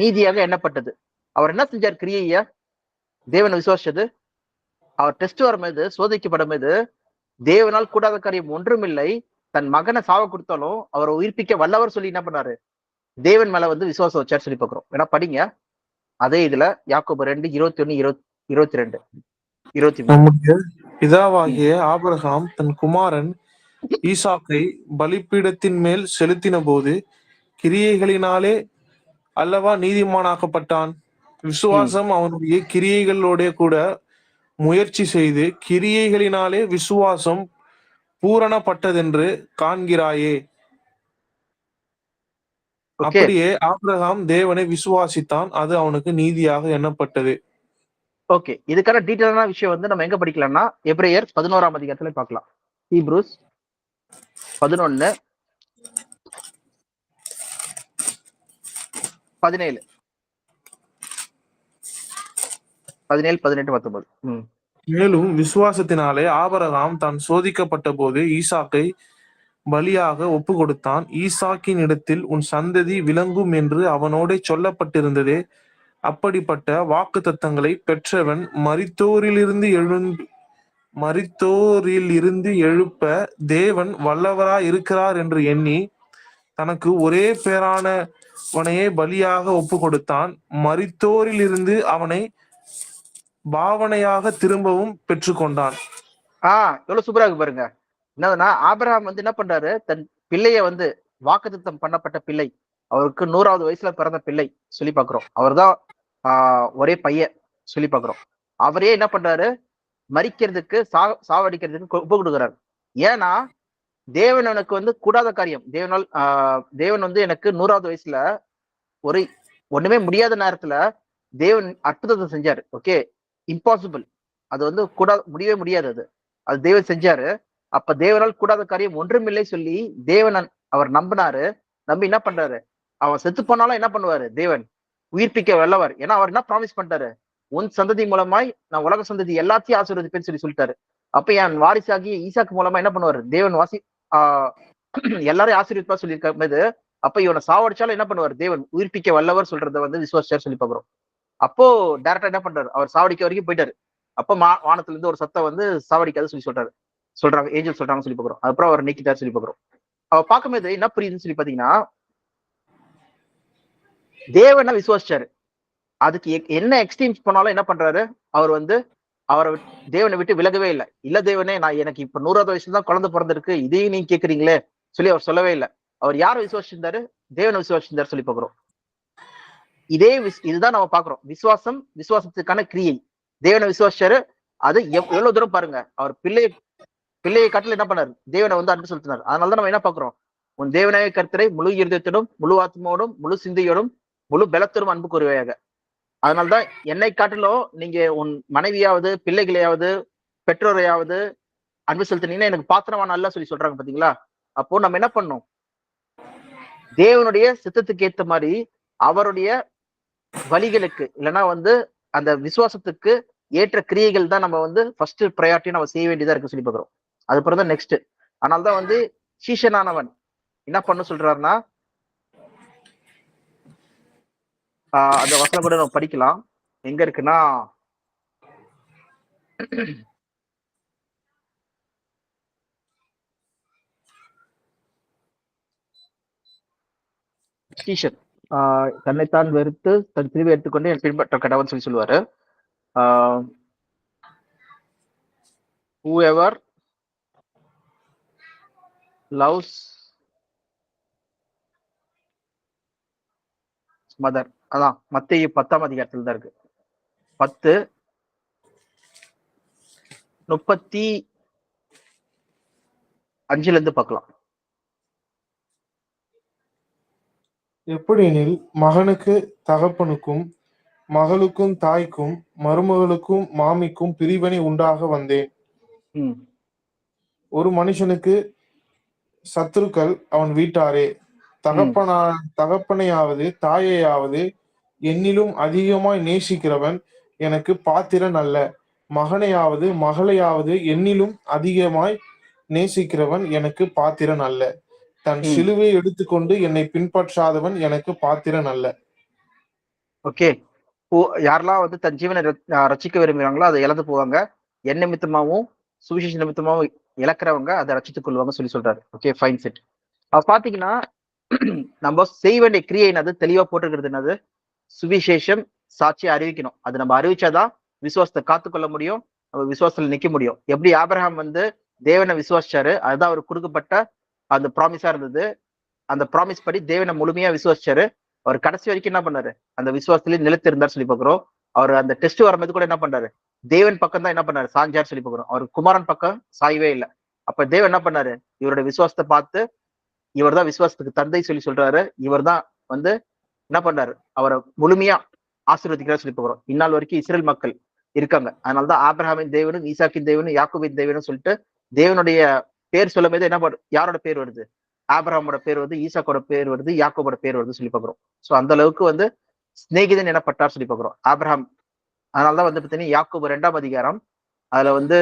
நீதியாக எண்ணப்பட்டது. அவர் என்ன செஞ்சார்? கிரியைய தேவனை விசுவாசிச்சது. அவர் டெஸ்ட் வரும்போது, சோதிக்கப்படும் போது, தேவனால் கூடாத காரியம் ஒன்றுமில்லை, தன் மகனை சாவ கொடுத்தாலும் அவரை உயிர்ப்பிக்க வல்லவர் சொல்லி என்ன பண்ணாரு? தேவன் மேல வந்து விசுவாசம் வச்சார் சொல்லி பாக்குறோம். ஏன்னா படிங்க அதே இதுல யாக்கோபு 2:21-22-23. பிதாவாகிய ஆபிரகாம் தன் குமாரன் ஈசாக்கை பலிபீடத்தின் மேல் செலுத்தின போது கிரியைகளினாலே அல்லவா நீதிமானாக்கப்பட்டான். விசுவாசம் அவனுடைய கிரியைகளோட கூட முயற்சி செய்து கிரியைகளினாலே விசுவாசம் பூரணப்பட்டதென்று காண்கிறாயே. அப்படியே ஆபிரகாம் தேவனை விசுவாசித்தான், அது அவனுக்கு நீதியாக எண்ணப்பட்டது. ஓகே, இதுக்கான டீட்டெயிலான விஷயம் வந்து நம்ம எங்க படிக்கலாம்னா எபிரேயர் 11ஆம் அதிகாரத்துல பார்க்கலாம். ஹீப்ரூஸ் 11:17, 18-19. மேலும் விசுவாசத்தினாலே ஆபிரகாம் தான் சோதிக்கப்பட்ட போது ஈசாக்கை பலியாக ஒப்பு கொடுத்தான். ஈசாக்கின் இடத்தில் உன் சந்ததி விளங்கும் என்று அவனோட சொல்லப்பட்டிருந்ததே. அப்படிப்பட்ட வாக்கு தத்தங்களை பெற்றவன் மரித்தோரிலிருந்து எழுப்ப தேவன் வல்லவராய் இருக்கிறார் என்று எண்ணி தனக்கு ஒரே பேரானவனையே பலியாக ஒப்பு கொடுத்தான். மரித்தோரிலிருந்து அவனை பாவனையாக திரும்பவும் பெற்றுக்கொண்டான். எவ்வளவு சூப்பரா இருக்கு பாருங்க. என்னதுன்னா ஆபிரகாம் வந்து என்ன பண்றாரு? தன் பிள்ளைய வந்து வாக்குத்தத்தம் பண்ணப்பட்ட பிள்ளை, அவருக்கு 100வது வயசுல பிறந்த பிள்ளை சொல்லி பாக்குறோம். அவர்தான் ஒரே பையன் சொல்லி பாக்குறோம். அவரே என்ன பண்றாரு? மரிக்கிறதுக்கு சாவடிக்கிறதுக்கு ஒப்பு கொடுக்குறாரு. ஏன்னா தேவன் எனக்கு வந்து கூடாத காரியம், தேவன் வந்து எனக்கு 100வது வயசுல ஒண்ணுமே முடியாத நேரத்துல தேவன் அற்புதத்தை செஞ்சாரு. ஓகே, இம்பாசிபிள், அது வந்து முடியவே முடியாது. அது தேவன் செஞ்சாரு. அப்ப தேவனால் கூடாத காரியம் ஒன்றுமில்லை சொல்லி தேவன் அவர் நம்பினாரு. நம்பி என்ன பண்றாரு? அவன் செத்து போனாலும் என்ன பண்ணுவாரு? தேவன் உயிர்ப்பிக்க வல்லவர். ஏன்னா அவர் என்ன ப்ராமிஸ் பண்ணிட்டாரு? உன் சந்ததி மூலமாய் நான் உலக சந்ததி எல்லாத்தையும் ஆசீர்வதிப்பேன்னு சொல்லிட்டாரு. அப்ப என் வாரிசாகி ஈசாக்கு மூலமா என்ன பண்ணுவாரு? தேவன் எல்லாரையும் ஆசீர்வதிப்பா சொல்லியிருக்க போது, அப்ப இவனை சாவடிச்சாலும் என்ன பண்ணுவார்? தேவன் உயிர்ப்பிக்க வல்லவர் சொல்றதை வந்து விசுவாசிச்சார் சொல்லி பாக்குறோம். அப்போ டைரக்டா என்ன பண்றாரு? அவர் சாவடிக்க வரைக்கும் போயிட்டாரு. அப்ப வானத்துல இருந்து ஒரு சத்தம் வந்து சாவடிக்காத சொல்லி சொல்றாங்க, ஏஞ்சல் சொல்றாங்க சொல்லி பாக்குறோம். அதுக்கப்புறம் அவர் நீக்கிட்டார் சொல்லி பாக்குறோம். அவர் பார்க்கும்போது என்ன புரியுதுன்னு சொல்லி பாத்தீங்கன்னா, தேவனை விசுவாசிச்சாரு. அதுக்கு என்ன எக்ஸ்ட்ரீம்ஸ் பண்ணாலும் என்ன பண்றாரு? அவர் வந்து தேவனை விட்டு விலகவே இல்லை. இல்ல தேவனே, நான் எனக்கு இப்ப 100வது வயசுல தான் குழந்தை பிறந்திருக்கு, இதையும் நீங்க கேக்குறீங்களே சொல்லி அவர் சொல்லவே இல்லை. அவர் யாரை விசுவாசிச்சிருந்தாரு? தேவனை விசுவாசிச்சிருந்தாரு சொல்லி பாக்குறோம். இதுதான் நம்ம பாக்குறோம். விசுவாசத்துக்கான கிரியை. தேவனை விசுவாசிச்சாரு. அது எவ்வளவு தூரம் பாருங்க. அவர் பிள்ளையை காட்டில என்ன பண்ணாரு? தேவனை வந்து அன்பு செலுத்தினார். அதனாலதான் நம்ம என்ன பாக்குறோம்? உன் தேவனாய கர்த்தரை முழு இருதயத்தோடும், முழு ஆத்மாவோடும், முழு சிந்தையோடும், முழு பலத்தோடும் அன்பு கூறுவையாக. அதனால்தான் என்னை காட்டிலும் நீங்க உன் மனைவியாவது, பிள்ளைகளையாவது, பெற்றோரையாவது அன்பு செலுத்தினீங்கன்னா எனக்கு பாத்திரமான அல்ல சொல்லி சொல்றாங்க பாத்தீங்களா? அப்போ நம்ம என்ன பண்ணோம்? தேவனுடைய சித்தத்துக்கு ஏத்த மாதிரி அவருடைய வழிகளுக்கு இல்லைன்னா வந்து அந்த விசுவாசத்துக்கு ஏற்ற கிரியைகள் தான் நம்ம வந்து ஃபர்ஸ்ட் ப்ரையாரிட்டி நம்ம செய்ய வேண்டியதா இருக்கு சொல்லி பாக்குறோம். அதுக்கப்புறம் தான் நெக்ஸ்ட். அதனால்தான் வந்து சீஷனானவன் என்ன பண்ண சொல்றாருன்னா, அந்த வசனம் கூட நம்ம படிக்கலாம். எங்க இருக்குன்னா, சீஷன் தன்னைத்தான் வெறுத்து தன் பிரிவை எடுத்துக்கொண்டு என் பின்பற்ற கடவுள் சொல்லி சொல்லுவாரு. whoever loves mother, அதான் மத்தேயு 10ஆம் அதிகாரத்துல தான் இருக்கு. 10:35 இருந்து பார்க்கலாம். எப்படியெனில் மகனுக்கு தகப்பனுக்கும், மகளுக்கும் தாய்க்கும், மருமகளுக்கும் மாமிக்கும் பிரிவினை உண்டாக வந்தேன். ஒரு மனுஷனுக்கு சத்துருக்கள் அவன் வீட்டாரே. தகப்பனையாவது தாயையாவது என்னிலும் அதிகமாய் நேசிக்கிறவன் எனக்கு பாத்திரன் அல்ல. மகனையாவது மகளையாவது என்னிலும் அதிகமாய் நேசிக்கிறவன் எனக்கு பாத்திரன் அல்ல. தன் சிலுவை எடுத்துக்கொண்டு என்னை பின்பற்றாதவன் எனக்கு பாத்திரன் அல்ல. ஓகே, யாரெல்லாம் வந்து தன் ஜீவனை ரட்சிக்க விரும்புகிறாங்களோ அதை இழந்து போவாங்க. என் நிமித்தமாவும் சுவிசேஷ நிமித்தமாவும் இழக்கிறவங்க அதை ரட்சித்துக் கொள்வாங்க சொல்லி சொல்றாரு. Okay, fine set. பாத்தீங்கன்னா நம்ம செய்ய வேண்டிய கிரியை என்னது தெளிவா போட்டுக்கிறது என்னது? சுவிசேஷம் சாட்சியை அறிவிக்கணும். அது நம்ம அறிவிச்சாதான் விசுவாசத்தை காத்துக்கொள்ள முடியும், நம்ம விசுவாசத்துல நிக்க முடியும். எப்படி ஆபிரகாம் வந்து தேவனை விசுவாசிச்சாரு, அதுதான் அவருக்கு கொடுக்கப்பட்ட அந்த ப்ராமிஸா இருந்தது. அந்த ப்ராமிஸ் படி தேவனை முழுமையா விசுவாசிச்சாரு. அவர் கடைசி வரைக்கும் என்ன பண்ணாரு? அந்த விசுவாசத்திலேயே நிலைத்து இருந்தார் சொல்லி பாக்குறோம். அவர் அந்த டெஸ்ட் வரும்போது கூட என்ன பண்றாரு? தேவன் பக்கம் தான் என்ன பண்ணாரு? சாஞ்சார் சொல்லி பாக்குறோம். அவர் குமாரன் பக்கம் சாயவே இல்லை. அப்ப தேவன் என்ன பண்ணாரு? இவருடைய விசுவாசத்தை பார்த்து இவர் தான் விசுவாசத்துக்கு தந்தை சொல்லி சொல்றாரு. இவர் தான் வந்து என்ன பண்றாரு? அவரை முழுமையா ஆசீர்வதிக்கிறார் சொல்லி பாக்குறோம். இந்நாள் வரைக்கும் இஸ்ரேல் மக்கள் இருக்காங்க. அதனாலதான் ஆபிரகாமின் தேவனும், ஈசாக்கின் தேவனும், யாக்கோபின் தேவனும் சொல்லிட்டு தேவனுடைய பேர் சொல்லும் போது என்ன யாரோட பேர் வருது? ஆபிரகாமோட பேர் வருது, ஈசாக்கோட பேர் வருது, யாக்கோபோட பேர் வருது சொல்லி பாக்குறோம். சோ அந்த அளவுக்கு வந்து சிநேகிதன் எனப்பட்டார் சொல்லி பாக்குறோம் ஆபிரகாம். அதனாலதான் வந்து பாத்தீங்கன்னா யாக்கோபு 2ஆம் அதிகாரம் அதுல வந்து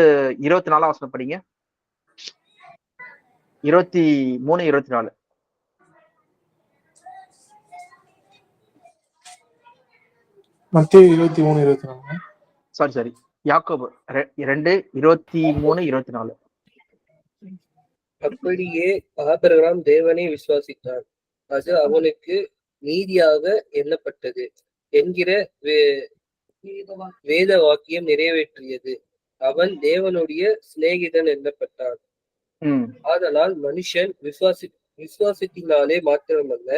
24ஆம் வசனம் படிங்க. 23, 24. மத்தேயு 23, 24. சாரி யாக்கோபு 2:23, 24. அப்படியே ஆபிரகாம் தேவனை விசுவாசித்தார், அது அவனுக்கு நீதியாக எண்ணப்பட்டது என்கிற வேத வாக்கியம் நிறைவேற்றியது. அவன் தேவனுடைய சிநேகிதன் எண்ணப்பட்டான். ஆதலால் மனுஷன் விசுவாசத்தினாலே மாத்திரமல்ல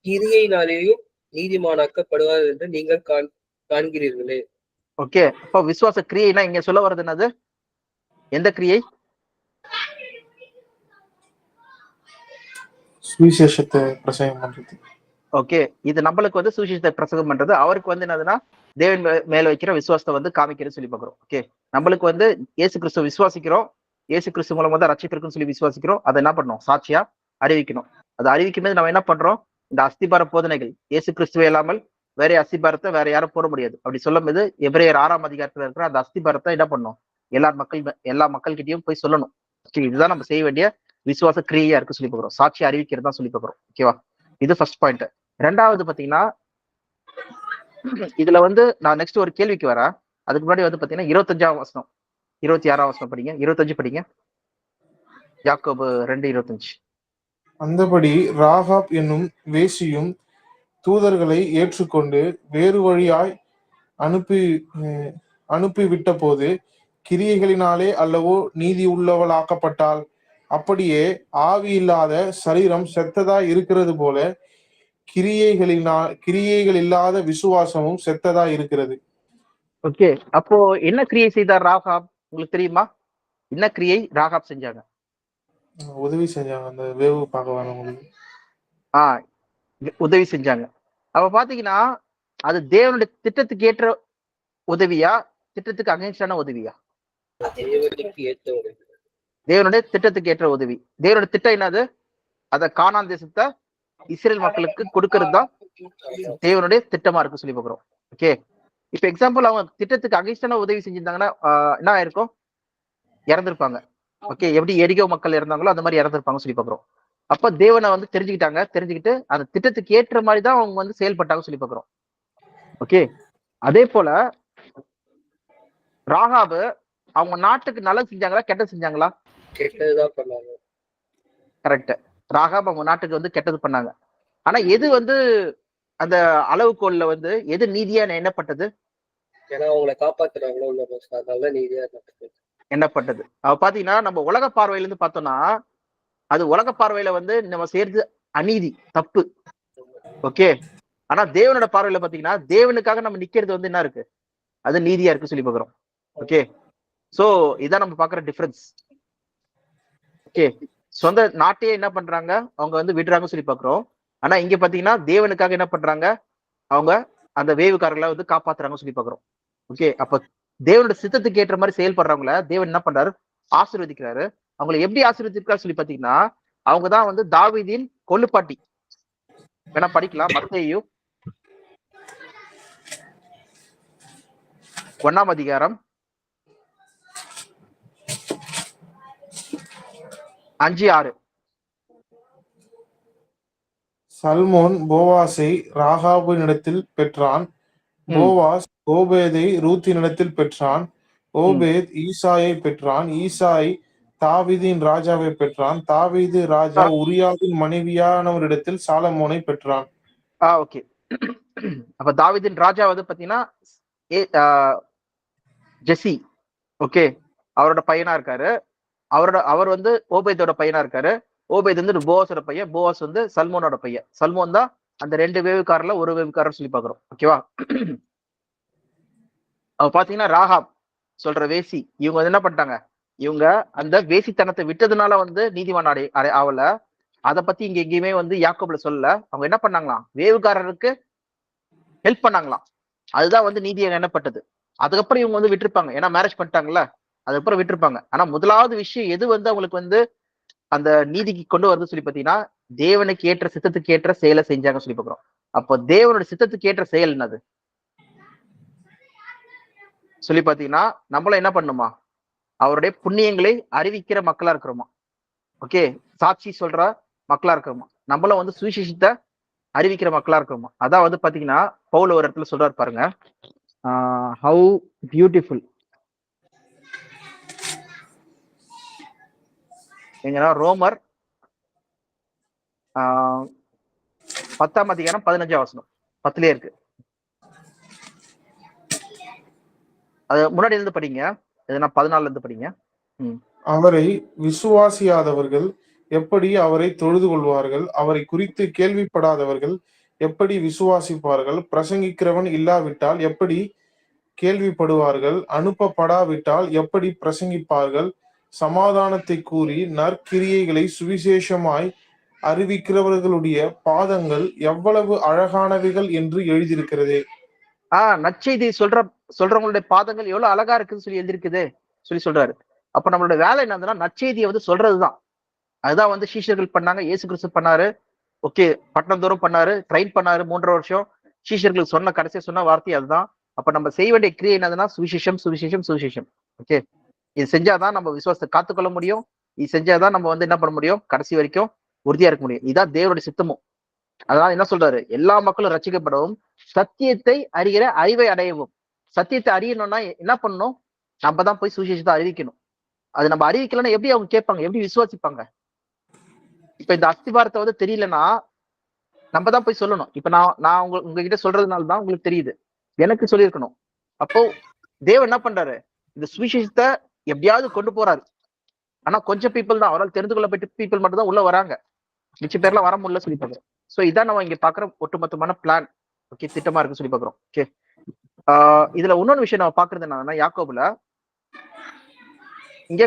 கிரியையினாலேயும் நீதிமானாக்கப்படுவார் என்று நீங்கள் காண்கிறீர்களே. ஓகே, அப்ப விசுவாச கிரியைனா இங்க சொல்ல வர்றது என்னது? எந்த கிரியை? சுவிசேஷத்தை பிரசங்கம் பண்றது. ஓகே, இது நம்மளுக்கு வந்து சுவிசேஷத்தை பிரசங்கம் பண்றது. அவருக்கு வந்து என்னதுன்னா தேவன் மேல வைக்கிற விசுவாசத்தை வந்து காமிக்கிறது சொல்லி பாக்குறோம். ஓகே, நம்மளுக்கு வந்து இயேசு கிறிஸ்துவ விசுவாசிக்கிறோம், இயேசு கிறிஸ்து மூலமா தான் ரட்சிப்பு இருக்குன்னு சொல்லி விசுவாசிக்கிறோம். அதை என்ன பண்ணணும்? சாட்சியா அறிவிக்கணும். அதை அறிவிக்கும் போது நம்ம என்ன பண்றோம்? இந்த அஸ்திபார போதனைகள், இயேசு கிறிஸ்துவ இல்லாமல் வேற அஸ்திபாரத்தை வேற யாரும் போட முடியாது அப்படி சொல்லும் போது எபிரேயர் 6ஆம் அதிகாரத்துல இருக்கிற அந்த அஸ்திபாரத்தை என்ன பண்ணணும்? எல்லா மக்கள்கிட்டயும் போய் சொல்லணும். ஓகே, இதுதான் நம்ம செய்ய வேண்டிய விசுவாச கிரியா இருக்கு சொல்லி பாக்குறோம். சாட்சி அறிவிக்கிறது தான் சொல்லி பாக்குறோம். ஓகேவா? இது ஃபர்ஸ்ட் பாயிண்ட். ரெண்டாவது பாத்தீங்கன்னா இதுல வந்து நான் நெக்ஸ்ட் ஒரு கேள்விக்கு வரேன். அதுக்கு முன்னாடி வந்து பாத்தீங்கன்னா 25ஆம் வசனம், 26ஆம் வசனம் படிங்க. 25 படிங்க. யாக்கோபு 2:25. அந்தபடி ராகாப் என்னும் வேசியும் தூதர்களை ஏற்றுக்கொண்டு வேறு வழியாய் அனுப்பிவிட்ட போது கிரியைகளினாலே அல்லவோ நீதி உள்ளவளாக்கப்பட்டாள். அப்படியே ஆவி இல்லாத சரீரம் செத்ததா இருக்கிறது போல கிரியைகள் இல்லாத விசுவாசமும் செத்ததா இருக்கிறது. ஓகே, அப்போ என்ன கிரியை செய்தார் ராகாப் உங்களுக்கு தெரியுமா? என்ன கிரியை ராகாப் செஞ்சாங்க? உதவி செஞ்சாங்க அந்த வேவு பார்க்க வரவங்களுக்கு. உதவி செஞ்சாங்க. அப்ப பாத்தீங்கன்னா அது தேவனுடைய திட்டத்துக்கு ஏற்ற உதவியா, திட்டத்துக்கு அகைன்ஸ்டான உதவியா? தேவனுடைய திட்டத்துக்கு ஏற்ற உதவி. தேவனுடைய திட்டம் என்னது? அத கானான் தேசத்தை இஸ்ரேல் மக்களுக்கு கொடுக்கறது தான் தேவனுடைய திட்டமா இருக்கு சொல்லி பாக்குறோம். ஓகே, இப்ப எக்ஸாம்பிள் அவங்க திட்டத்துக்கு அகைன்ஸ்டான உதவி செஞ்சிருந்தாங்கன்னா என்ன ஆயிருக்கும்? இறந்திருப்பாங்க. ஓகே, எப்படி எரிகோ மக்கள் இறந்தாங்களோ அந்த மாதிரி இறந்திருப்பாங்க சொல்லி பாக்குறோம். அப்ப தேவனை வந்து தெரிஞ்சுக்கிட்டு அந்த திட்டத்துக்கு ஏற்ற மாதிரி தான் அவங்க வந்து செயல்பட்டாங்க சொல்லி பாக்குறோம். ஓகே, அதே போல ராகாபு அவங்க நாட்டுக்கு நல்லது செஞ்சாங்களா கெட்டது செஞ்சாங்களா? கெட்டதுதான் பண்ணாங்க. கரெக்ட். ராகாப் அவங்க நாட்டுக்கு வந்து கெட்டது பண்ணாங்க. ஆனா எது வந்து அந்த அளவுகோல்ல வந்து எது நீதியா எண்ணப்பட்டது? ஏன்னா அவங்களை காப்பாத்துறாங்களோ அதனால நீதியா எண்ணப்பட்டது. பாத்தீங்கன்னா நம்ம உலக பார்வையில இருந்து பார்த்தோம்னா அது உலக பார்வையில வந்து நம்ம செய்யறது அநீதி, தப்பு. ஓகே, ஆனா தேவனோட பார்வையில பாத்தீங்கன்னா தேவனுக்காக நம்ம நிக்கிறது வந்து என்ன இருக்கு? அது நீதியா இருக்கு சொல்லி பாக்குறோம். ஓகே, சோ இதான் நம்ம பாக்குற டிஃபரன்ஸ். ஓகே, சொந்த நாட்டையே என்ன பண்றாங்க அவங்க வந்து விடுறாங்க சொல்லி பாக்குறோம். ஆனா இங்க பாத்தீங்கன்னா தேவனுக்காக என்ன பண்றாங்க அவங்க அந்த வேவுக்காரர்களை வந்து காப்பாத்துறாங்க சொல்லி பாக்குறோம். ஓகே, அப்ப தேவனோட சித்தத்துக்கு ஏற்ற மாதிரி செயல்படுறவங்கள தேவன் என்ன பண்றாரு? ஆசீர்வதிக்கிறாரு. அவங்களை எப்படி ஆசீர்வதிக்கிறார் சொல்லி பாத்தீங்கன்னா அவங்கதான் வந்து தாவீதின் கொள்ளுப்பாட்டி. வேணா படிக்கலாம், மத்தேயு 1ஆம் அதிகாரம் 5-6. சல்மோன் போவாசை ராகாபினிடத்தில் பெற்றான். போவாஸ் ஓபேதை ரூத்தினிடத்தில் பெற்றான். ஓபேத் ஈசாயை பெற்றான். ஈசாய் தாவீதின் ராஜாவை பெற்றான். தாவீது ராஜா உரியாவின் மனைவியானவரிடத்தில் சாலமோனை பெற்றான். ஓகே, அப்ப தாவீதின் ராஜா வந்து பாத்தீங்கன்னா ஜெசி. ஓகே, அவரோட பையனா இருக்காரு. அவர் வந்து ஓபேதோட பையனா இருக்காரு. ஓபேத் வந்து போவாஸோட பையன். போவாஸ் வந்து சல்மோனோட பையன். சல்மோன் தான் அந்த 2 வேவுக்காரர்ல ஒரு வேவுக்காரர் சொல்லி பாக்குறோம். ஓகேவா? அவ பாத்தீங்கன்னா ராகாப் சொல்ற வேசி, இவங்க வந்து என்ன பண்ணிட்டாங்க? இவங்க அந்த வேசித்தனத்தை விட்டதுனால வந்து நீதிவான் ஆவல. அதை பத்தி இங்க எங்கேயுமே வந்து யாக்கோபுல சொல்லல. அவங்க என்ன பண்ணாங்களாம்? வேவுக்காரருக்கு ஹெல்ப் பண்ணாங்களாம். அதுதான் வந்து நீதியாக எண்ணப்பட்டது. அதுக்கப்புறம் இவங்க வந்து விட்டுருப்பாங்க, ஏன்னா மேரேஜ் பண்ணிட்டாங்கல்ல, அதுக்கப்புறம் விட்டுருப்பாங்க. ஆனா முதலாவது விஷயம் எது வந்து அவங்களுக்கு வந்து அந்த நீதிக்கு கொண்டு வருது சொல்லி பாத்தீங்கன்னா தேவனுக்கு ஏற்ற சித்தத்துக்கு ஏற்ற செயலை செஞ்சாங்க சொல்லி பாக்குறோம். அப்போ தேவனோட சித்தத்துக்கு ஏற்ற செயல் என்னது சொல்லி பாத்தீங்கன்னா நம்மளும் என்ன பண்ணுமா? அவருடைய புண்ணியங்களை அறிவிக்கிற மக்களா இருக்கிறோமா? ஓகே, சாட்சி சொல்ற மக்களா இருக்கிறோமா? நம்மளும் வந்து சுவிசேஷத்தை அறிவிக்கிற மக்களா இருக்கிறோமா? அதான் வந்து பாத்தீங்கன்னா பவுல் ஒரு இடத்துல சொல்றாரு பாருங்க, ஹவு பியூட்டிஃபுல். எங்கன்னா ரோமர் 10ஆம் அதிகாரம் 15ஆம் வசனம் 10லயே இருக்கு. அது முன்னாடி இருந்து படிங்க, எதுனா 14ல இருந்து படிங்க. அவரை விசுவாசியாதவர்கள் எப்படி அவரை தொழுது கொள்வார்கள்? அவரை குறித்து கேள்விப்படாதவர்கள் எப்படி விசுவாசிப்பார்கள்? பிரசங்கிக்கிறவன் இல்லாவிட்டால் எப்படி கேள்விப்படுவார்கள்? அனுப்பப்படாவிட்டால் எப்படி பிரசங்கிப்பார்கள்? சமாதானத்தை கூறி நற்கிரியைகளை சுவிசேஷமாய் அறிவிக்கிறவர்களுடைய பாதங்கள் எவ்வளவு அழகானவைகள் என்று எழுதியிருக்கிறதே. நற்செய்தி சொல்றவங்களுடைய பாதங்கள் எவ்வளவு அழகா இருக்குன்னு சொல்லி எழுதிருக்குது சொல்லி சொல்றாரு. அப்ப நம்மளோட வேலை என்னதுன்னா நற்செய்தியை வந்து சொல்றதுதான். அதுதான் வந்து சீஷர்கள் பண்ணாங்க, இயேசு கிறிஸ்து பண்ணாரு. ஓகே, பட்டணம் தோறும் பண்ணாரு, ட்ரெயின் பண்ணாரு 3 வருஷம். சீஷர்களுக்கு சொன்ன கடைசியா சொன்ன வார்த்தை அதுதான். அப்ப நம்ம செய்ய வேண்டிய கிரியை என்னதுன்னா சுவிசேஷம் சுவிசேஷம் சுவிசேஷம். ஓகே, இது செஞ்சாதான் நம்ம விசுவாசத்தை காத்துக்கொள்ள முடியும். இது செஞ்சாதான் நம்ம வந்து என்ன பண்ண முடியும்? கடைசி வரைக்கும் உறுதியா இருக்க முடியும். இதான் தேவனுடைய சித்தமும். அதனால என்ன சொல்றாரு? எல்லா மக்களும் ரட்சிக்கப்படவும் சத்தியத்தை அறிகிற அறிவை அடையவும். சத்தியத்தை அறியணும்னா என்ன பண்ணணும்? நம்ம தான் போய் சுவிசேஷத்தை அறிவிக்கணும். அது நம்ம அறிவிக்கலன்னா எப்படி அவங்க கேட்பாங்க? எப்படி விசுவாசிப்பாங்க? இப்ப இந்த அஸ்திபாரத்தை வந்து தெரியலன்னா நம்ம தான் போய் சொல்லணும். இப்ப நான் உங்ககிட்ட சொல்றதுனால தான் உங்களுக்கு தெரியுது, எனக்கு சொல்லியிருக்கணும். அப்போ தேவன் என்ன பண்றாரு, இந்த சுவிசேஷத்தை எப்படியாவது கொண்டு போறாரு. ஆனா கொஞ்சம் பீப்புள் தான், அவரால் தெரிந்து கொள்ளப்பட்ட பீப்புள் மட்டும் தான் உள்ள வராங்க, மிச்ச பேர்லாம் வர முடியல சொல்லி பாக்குறோம். சோ இதான் நம்ம இங்க பாக்குற ஒட்டுமொத்தமான பிளான். ஓகே, திட்டமா இருக்கு சொல்லி பாக்குறோம். ஓகே, இதுல இன்னொரு விஷயம் நம்ம பாக்குறது என்னன்னா, யாக்கோபுல இங்க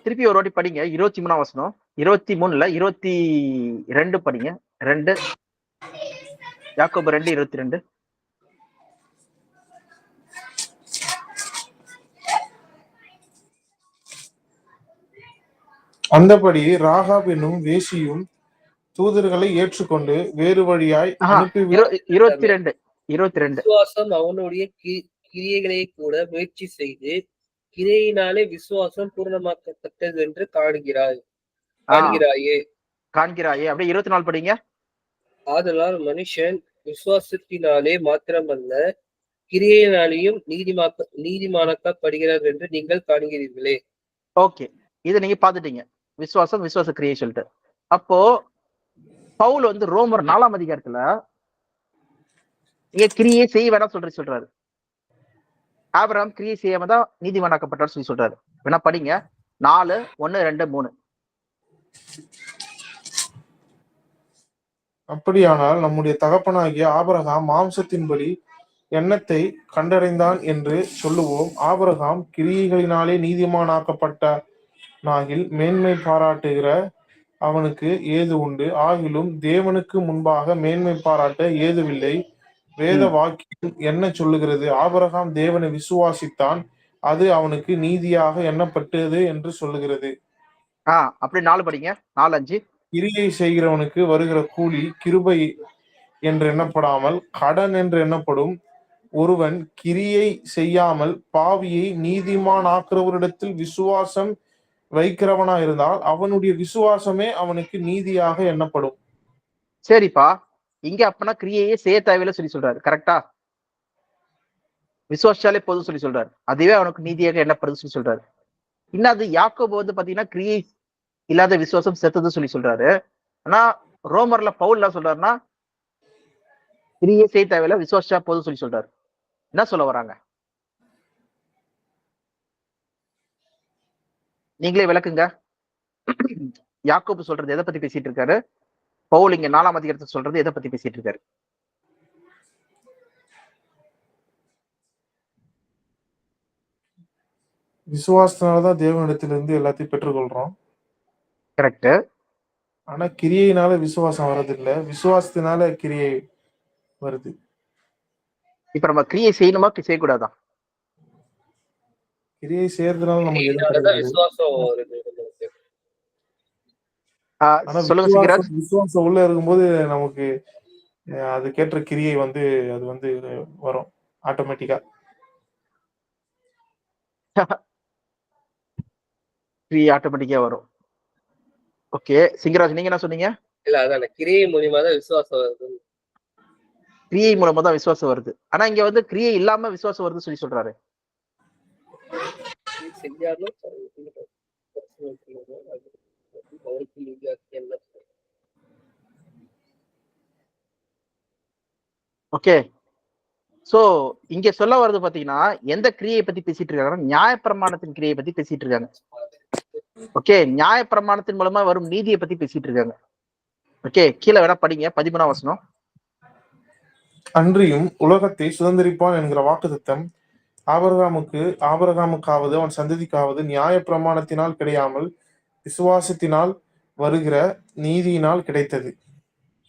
திருப்பி ஒரு வாட்டி படிங்க 23ஆம் வசனம், 23ல 22 படிங்க. 2 யாக்கோபு 2:22. அந்தபடி ராகாப் என்னும் வேசியும் தூதர்களை ஏற்றுக்கொண்டு வேறு வழியாய் அனுப்பி 22. விசுவாசம் அவனுடைய கிரியைகளை கூட முயற்சி செய்து கிரையினாலே விசுவாசம் பூர்ணமாக்கப்பட்டது என்று காண்கிறாயே. அப்படியே 24 படிங்க. ஆதலால் மனுஷன் விசுவாசத்தினாலே மாத்திரமல்ல கிரியையினாலேயும் நீதிமானாக்கப்படுகிறார் என்று நீங்கள் காண்கிறீர்களே. ஓகே, இதை நீங்க பாத்துட்டீங்க, விசுவாச கிரியை சொல்லிட்டு. அப்போ பவுல் வந்து ரோமர் 4ஆம் அதிகாரத்துல இங்க கிரியை செய்ய வேணாம் சொல்றாரு. ஆபிரகாம் கிரியை செய்யாம தான் நீதிமானாக்கப்பட்டார் சொல்லி சொல்றாரு. வேணா படிங்க 4, 1, 2, 3. அப்படியானால் நம்முடைய தகப்பனாகிய ஆபிரகாம் மாம்சத்தின்படி எண்ணத்தை கண்டடைந்தான் என்று சொல்லுவோம். ஆபிரகாம் கிரியைகளினாலே நீதிமானாக்கப்பட்டாகில் மேன்மை பாராட்டுகிற அவனுக்கு ஏது உண்டு? ஆகிலும் தேவனுக்கு முன்பாக மேன்மை பாராட்ட ஏதுவில்லை. வேத வாக்கியம் என்ன சொல்லுகிறது? ஆபிரகாம் தேவனை விசுவாசித்தான், அது அவனுக்கு நீதியாக எண்ணப்பட்டது என்று சொல்லுகிறது. அப்படி 4 படிங்க. 4, 5. கிரியை செய்கிறவனுக்கு வருகிற கூலி கிருபை என்று எண்ணப்படாமல் கடன் என்று எண்ணப்படும். ஒருவன் கிரியை செய்யாமல் பாவியை நீதிமான் ஆக்குறவரிடத்தில் விசுவாசம் வைக்கிறவனா இருந்தால் அவனுடைய விசுவாசமே அவனுக்கு நீதியாக எண்ணப்படும். சரிப்பா, இங்க அப்பனா கிரியையே செய்ய தேவையில்லை சொல்லி சொல்றாரு, கரெக்டா? விசுவாசாலே போதும் சொல்லி சொல்றாரு, அதுவே அவனுக்கு நீதியாக எண்ணப்படுது சொல்லி சொல்றாரு. இன்னும் அது யாக்கோபு வந்து பாத்தீங்கன்னா கிரியை இல்லாத விசுவாசம் செத்தது சொல்லி சொல்றாரு. ஆனா ரோமர்ல பவுல் என்ன சொல்றாருன்னா கிரியை செய்ய தேவையில்லை, விசுவாசா போதும் சொல்லி சொல்றாரு. என்ன சொல்ல வராங்க, நீங்களே விளக்குங்க. யாக்கோபு சொல்றது எதை பத்தி பேசிட்டு இருக்காரு, பவுல் இங்க 4ஆம் அதிகாரத்தை சொல்றது எதை பத்தி பேசிட்டு இருக்காரு? விசுவாசத்தினாலதான் தேவனிடத்திலிருந்து எல்லாத்தையும் பெற்றுக்கொள்றோம். கரெக்ட். ஆனா கிரியையினால விசுவாசம் வர்றதில்லை, விசுவாசத்தினால கிரியை வருது. இப்ப நம்ம கிரியை செய்யணுமா செய்யக்கூடாதா? கிரியை செய்யறதுனால நமக்கு விசுவாசம் உள்ள இருக்கும்போது நமக்கு அதுக்கேற்ற கிரியை வந்து அது வந்து வரும் ஆட்டோமேட்டிக்கா. கிரியை ஆட்டோமேட்டிக்கா வரும். ஓகே, சிங்கராஜ் நீங்க என்ன சொன்னீங்க? இல்ல, அதான் கிரியை மூலமா தான் விசுவாசம் வருது. கிரியை மூலமா தான் விசுவாசம் வருது. ஆனா இங்க வந்து கிரியை இல்லாம விசுவாசம் வருது சொல்லி சொல்றாரு. ஓகே, சோ இங்க சொல்ல வர்றது பாத்தீங்கன்னா எந்த கிரியை பத்தி பேசிட்டு இருக்காங்கன்னா நியாயப்பிரமாணத்தின் கிரியை பத்தி பேசிட்டு இருக்காங்க. ஓகே, நியாயப்பிரமாணத்தின் மூலமா வரும் நீதியை பத்தி பேசிட்டு இருக்காங்க. ஓகே, கீழே வேணா படிங்க 13ஆம் வசனம். அன்றியும் உலகத்தை சுதந்திரிப்பான் என்கிற வாக்குத்தத்தம் ஆபிரகாமுக்காவது அவன் சந்ததிக்காவது நியாய பிரமாணத்தினால் கிடையாமல் விசுவாசத்தினால் வருகிற நீதியினால் கிடைத்தது.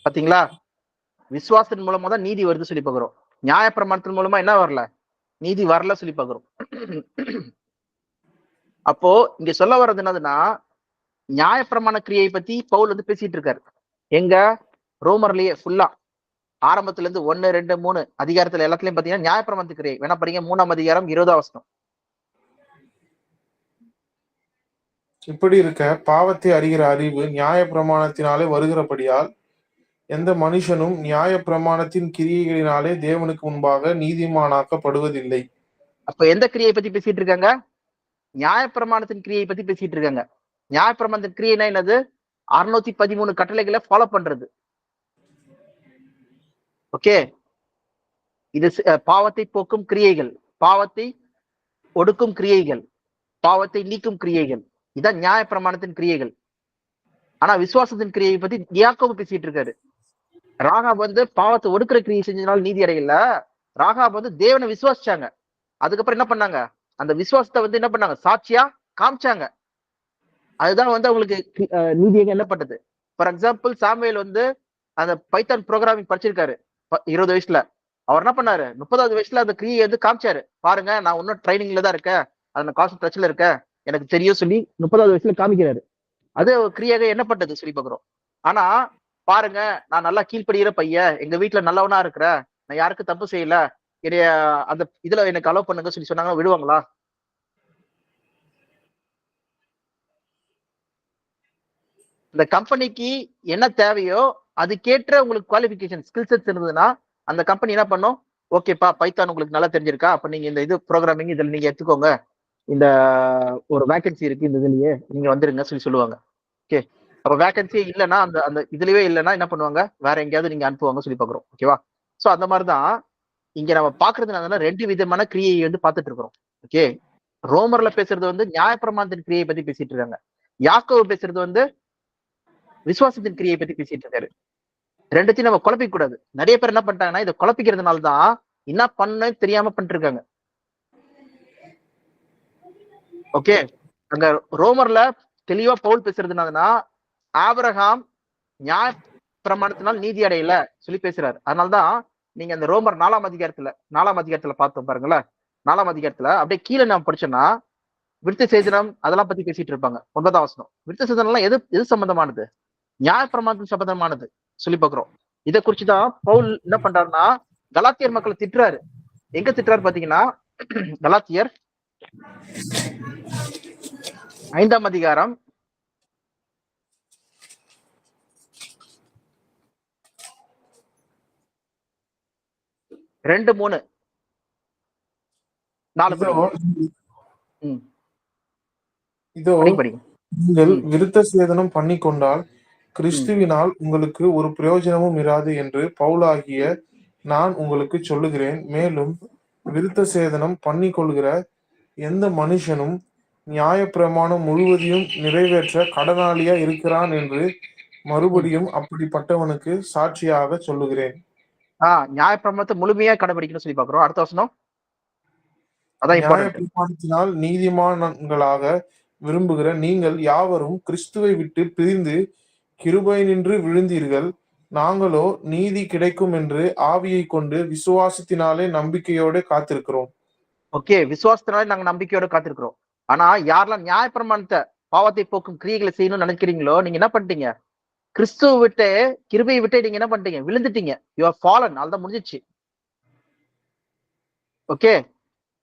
பாத்தீங்களா, விசுவாசத்தின் மூலமா தான் நீதி வருது சொல்லி பாக்குறோம். நியாய பிரமாணத்தின் மூலமா என்ன வரல, நீதி வரல சொல்லி பாக்குறோம். அப்போ இங்க சொல்ல வர்றது என்னதுன்னா நியாயப்பிரமாண கிரியை பத்தி பவுல் வந்து பேசிட்டு இருக்காரு. எங்க ரோமர்லயே ஃபுல்லா ஆரம்பத்துல இருந்து 1, 2, 3 அதிகாரத்துல எல்லாத்துலயும் பாத்தீங்கன்னா நியாயப்பிரமாண கிரியை வேணா படிங்க. 3ஆம் அதிகாரம் 20ஆம் வசனம். இப்படி இருக்க பாவத்தை அறிகிற அறிவு நியாய பிரமாணத்தினாலே வருகிறபடியால் எந்த மனுஷனும் நியாய பிரமாணத்தின் கிரியைகளினாலே தேவனுக்கு முன்பாக நீதிமானாக்கப்படுவதில்லை. அப்ப எந்த கிரியை பத்தி பேசிட்டு இருக்காங்க? நியாயப்பிரமாணத்தின் கிரியை பத்தி பேசிட்டு இருக்காங்க. நியாயப்பிரமாணத்தின் கிரியைனா என்னது? 613 கட்டளைகளை ஃபாலோ பண்றது. ஓகே, இது பாவத்தை போக்கும் கிரியைகள், பாவத்தை ஒடுக்கும் கிரியைகள், பாவத்தை நீக்கும் கிரியைகள். இதான் நியாய பிரமாணத்தின் கிரியைகள். ஆனா விசுவாசத்தின் கிரியை பத்தி யாக்கோபு பேசிட்டு இருக்காரு. ராகாப் வந்து பாவத்தை ஒடுக்குற கிரியை செஞ்சதுனால நீதி அடையல. ராகாப் வந்து தேவனை விசுவாசிச்சாங்க. அதுக்கப்புறம் என்ன பண்ணாங்க? அந்த விசுவாசத்தை வந்து என்ன பண்ணாங்க? சாட்சியா காமிச்சாங்க. அதுதான் வந்து அவங்களுக்கு நீதியாக என்ன பண்ணது. ஃபார் எக்ஸாம்பிள், சாமுவேல் வந்து அந்த பைத்தான் ப்ரோக்ராமிங் படிச்சிருக்காரு 20 வயசுல. அவர் என்ன பண்ணாரு? 30வது வயசுல அந்த கிரியை வந்து காமிச்சாரு. பாருங்க, நான் இன்னும் ட்ரைனிங்ல தான் இருக்கேன், அந்த கான்சென்ட்ரேஷன்ல இருக்கேன், எனக்கு தெரியும் சொல்லி 30வது வயசுல காமிக்கிறாரு. அது கிரியாக என்ன பண்றது சொல்லி பாக்குறோம். ஆனா பாருங்க, நான் நல்லா கீழ்ப்படுகிற பையன், எங்க வீட்டுல நல்லவனா இருக்கிறேன், நான் யாருக்கும் தப்பு செய்யல, என்னைய அந்த இதுல எனக்கு அலோவ் பண்ணுங்க சொல்லி சொன்னாங்கன்னா விடுவாங்களா? இந்த கம்பெனிக்கு என்ன தேவையோ அதுக்கேற்ற உங்களுக்கு குவாலிஃபிகேஷன் ஸ்கில் செட்ஸ் இருந்ததுன்னா அந்த கம்பெனி என்ன பண்ணும்? ஓகேப்பா, பைத்தான் உங்களுக்கு நல்லா தெரிஞ்சிருக்கா, அப்ப நீங்க இந்த இது ப்ரோக்ராமிங் இதுல நீங்க எடுத்துக்கோங்க, இந்த ஒரு வேகன்சி இருக்கு இந்த இதுலயே, நீங்க வந்துருங்க சொல்லி சொல்லுவாங்க. ஓகே, அப்ப வேகன்சி இல்லைன்னா அந்த அந்த இதுலயே இல்லைன்னா என்ன பண்ணுவாங்க? வேற எங்கேயாவது நீங்க அனுப்புவாங்க சொல்லி பாக்குறோம். ஓகேவா? சோ அந்த மாதிரிதான் இங்க நம்ம பாக்குறதுனால 2 விதமான கிரியை வந்து பாத்துட்டு இருக்கிறோம். ஓகே, ரோமர்ல பேசுறது வந்து நியாயப்பிரமாணத்தின் கிரியை பத்தி பேசிட்டு இருக்காங்க. யாக்கோபு பேசுறது வந்து விசுவாசத்தின் கிரியை பத்தி பேசிட்டு இருக்காரு. ரெண்டுத்தையும் நம்ம குழப்பிக்க கூடாது. நிறைய பேர் என்ன பண்ணிட்டாங்கன்னா இதை குழப்பிக்கிறதுனாலதான் என்ன பண்ண தெரியாம பண்ணிட்டு இருக்காங்க. ஓகே, அங்க ரோமர்ல தெளிவா பவுல் பேசுறதுனாலனா ஆபிரகாம் நியாய பிரமாணத்தினால் நீதி அடையல சொல்லி பேசுறாரு. அதனாலதான் நீங்க அந்த ரோமர் 4ஆம் அதிகாரத்துல பார்த்தோம் பாருங்களேன். 4ஆம் அதிகாரத்துல அப்படியே கீழே நான் படிச்சோம்னா விருத்த சேதனம் அதெல்லாம் பத்தி பேசிட்டு இருப்பாங்க. 9ஆம் வசனம். விருத்த சேதனம் எல்லாம் எது சம்பந்தமானது? நியாய பிரமாணத்தின் சம்பந்தமானது சொல்லி பாக்குறோம். இதை குறிச்சுதான் பவுல் என்ன பண்றாருன்னா கலாத்தியர் மக்களை திட்டுறாரு. எங்க திட்டுறாரு பாத்தீங்கன்னா, கலாத்தியர் 5ஆம் அதிகாரம் 2, 3, 4 இதோ நீங்கள் விருத்த சேதனம் பண்ணி கொண்டால் கிறிஸ்துவினால் உங்களுக்கு ஒரு பிரயோஜனமும் இராது என்று பவுலாகிய நான் உங்களுக்கு சொல்லுகிறேன். மேலும் விருத்த சேதனம் பண்ணி கொள்கிற எந்த மனுஷனும் நியாயப்பிரமாணம் முழுவதையும் நிறைவேற்ற கடனாளியா இருக்கிறான் என்று மறுபடியும் அப்படிப்பட்டவனுக்கு சாட்சியாக சொல்லுகிறேன். நியாயப்பிரமாணத்தை முழுமையா கடைபிடிக்கணும்னு சொல்லி பாக்குறோம். அடுத்த வசனம். அதான் நியாயப்பிரமாணத்தினால் நீதிமான்களாக விரும்புகிற நீங்கள் யாவரும் கிறிஸ்துவை விட்டு பிரிந்து கிருபை நின்று விழுந்தீர்கள். நாங்களோ நீதி கிடைக்கும் என்று ஆவியை கொண்டு விசுவாசத்தினாலே நம்பிக்கையோடு காத்திருக்கிறோம். ஓகே, விசுவாசத்தினாலே நாங்க நம்பிக்கையோட காத்திருக்கிறோம். ஆனா யாரெல்லாம் நியாயப்பிரமாணத்தை பாவத்தை போக்கும் கிரியைகளை செய்யணும்னு நினைக்கிறீங்களோ நீங்க என்ன பண்ணிட்டீங்க? கிறிஸ்துவ விட்டு கிருபையை விட்டு நீங்க என்ன பண்ணிட்டீங்க? விழுந்துட்டீங்க. You are fallen. அதுதான் முடிஞ்சிச்சு. ஓகே,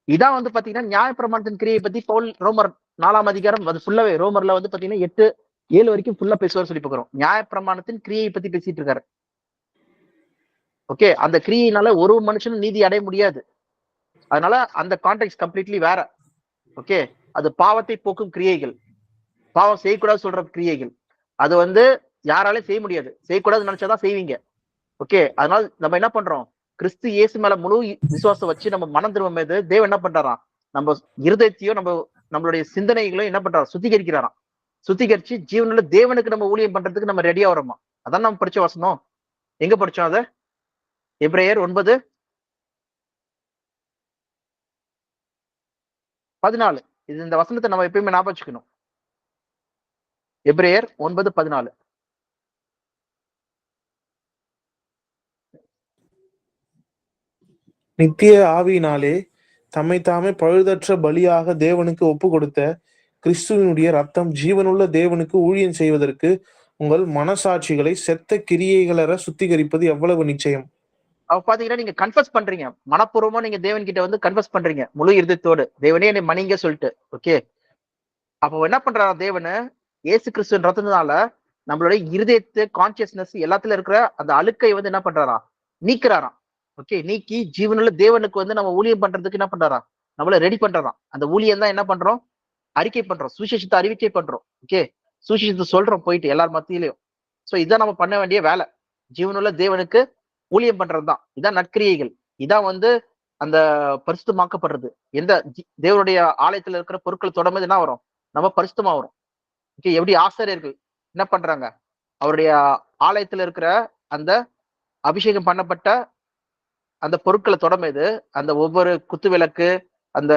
இதான் வந்து பாத்தீங்கன்னா நியாயப்பிரமாணத்தின் கிரியை பத்தி பவுல் ரோமர் 4ஆம் அதிகாரம் அது ஃபுல்லாவே ரோமர்ல வந்து பாத்தீங்கன்னா 8, 7 வரைக்கும் ஃபுல்லா பேசுவார் சொல்லி பாக்குறோம். நியாயப்பிரமாணத்தின் கிரியை பத்தி பேசிட்டு இருக்காரு. ஓகே, அந்த கிரியையினால ஒரு மனுஷனும் நீதி அடைய முடியாது. அதனால அந்த கான்டெக்ட் கம்ப்ளீட்லி வேற. ஓகே, அது பாவத்தை போக்கும் கிரியைகள், பாவம் செய்யக்கூடாது சொல்ற கிரியைகள். அது வந்து யாராலையும் செய்ய முடியாது. செய்யக்கூடாதுன்னு நினைச்சாதான் செய்வீங்க. ஓகே, அதனால நம்ம என்ன பண்றோம்? கிறிஸ்து இயேசு மேல முழு விசுவாசம் வச்சு நம்ம மனம் திரும்பும் போது தேவன் என்ன பண்றாராம்? நம்ம இருதயத்தையும் நம்மளுடைய சிந்தனைகளையும் என்ன பண்றாரு? சுத்திகரிக்கிறாராம். சுத்திகரிச்சு ஜீவனுள்ள தேவனுக்கு நம்ம ஊழியம் பண்றதுக்கு நம்ம ரெடியா வரோமா? அதான் நம்ம படிச்ச வசனம். எங்க படிச்சோம் அத? எபிரேயர் 9:14. இது இந்த வசனத்தை நம்ம எப்பயுமே ஞாபகம் வச்சுக்கணும். எபிரேயர் 9:14. நித்திய ஆவியினாலே தம்மை தாமே பழுதற்ற பலியாக தேவனுக்கு ஒப்பு கொடுத்த கிறிஸ்துவனுடைய ரத்தம் ஜீவனுள்ள தேவனுக்கு ஊழியம் செய்வதற்கு உங்கள் மனசாட்சிகளை செத்த கிரியைகளற சுத்திகரிப்பது எவ்வளவு நிச்சயம். அவ பாத்தீங்கன்னா நீங்க கன்ஃபஸ் பண்றீங்க, மனப்பூர்வமா நீங்க தேவன் கிட்ட வந்து கன்ஃபஸ் பண்றீங்க முழு இருதயத்தோடு, தேவனே என்னை மன்னிங்க சொல்லிட்டு. ஓகே, அப்போ என்ன பண்றாரா தேவனு? இயேசு கிறிஸ்துவின் ரத்தத்தினால நம்மளுடைய இருதயத்து கான்சியஸ்னஸ் எல்லாத்துல இருக்கிற அந்த அழுக்கை வந்து என்ன பண்றாராம்? நீக்கிறாராம். ஓகே, நீக்கி ஜீவனுள்ள தேவனுக்கு வந்து நம்ம ஊழியம் பண்றதுக்கு என்ன பண்றாராம்? நம்மள ரெடி பண்றதாம். அந்த ஊழியம் தான் என்ன பண்றோம்? அறிக்கை பண்றோம், சுவிசேஷத்தை அறிவிக்கை பண்றோம். ஓகே, சுவிசேஷத்தை சொல்றோம் போயிட்டு எல்லார் மத்தியிலையும். சோ இதான் நம்ம பண்ண வேண்டிய வேலை. ஜீவனுள்ள தேவனுக்கு ஊழியம் பண்றதுதான். இதான் நற்கிரியைகள். இதான் வந்து அந்த பரிசுத்தமாக்கப்படுறது. எந்த தேவனுடைய ஆலயத்துல இருக்கிற பொருட்கள் தொடர்ந்து என்ன வரும்? நம்ம பரிசுத்தமா வரும். ஓகே, எப்படி ஆசிரியர்கள் என்ன பண்றாங்க? அவருடைய ஆலயத்துல இருக்கிற அந்த அபிஷேகம் பண்ணப்பட்ட அந்த பொருட்களை தொடர்ந்து அந்த ஒவ்வொரு குத்து விளக்கு, அந்த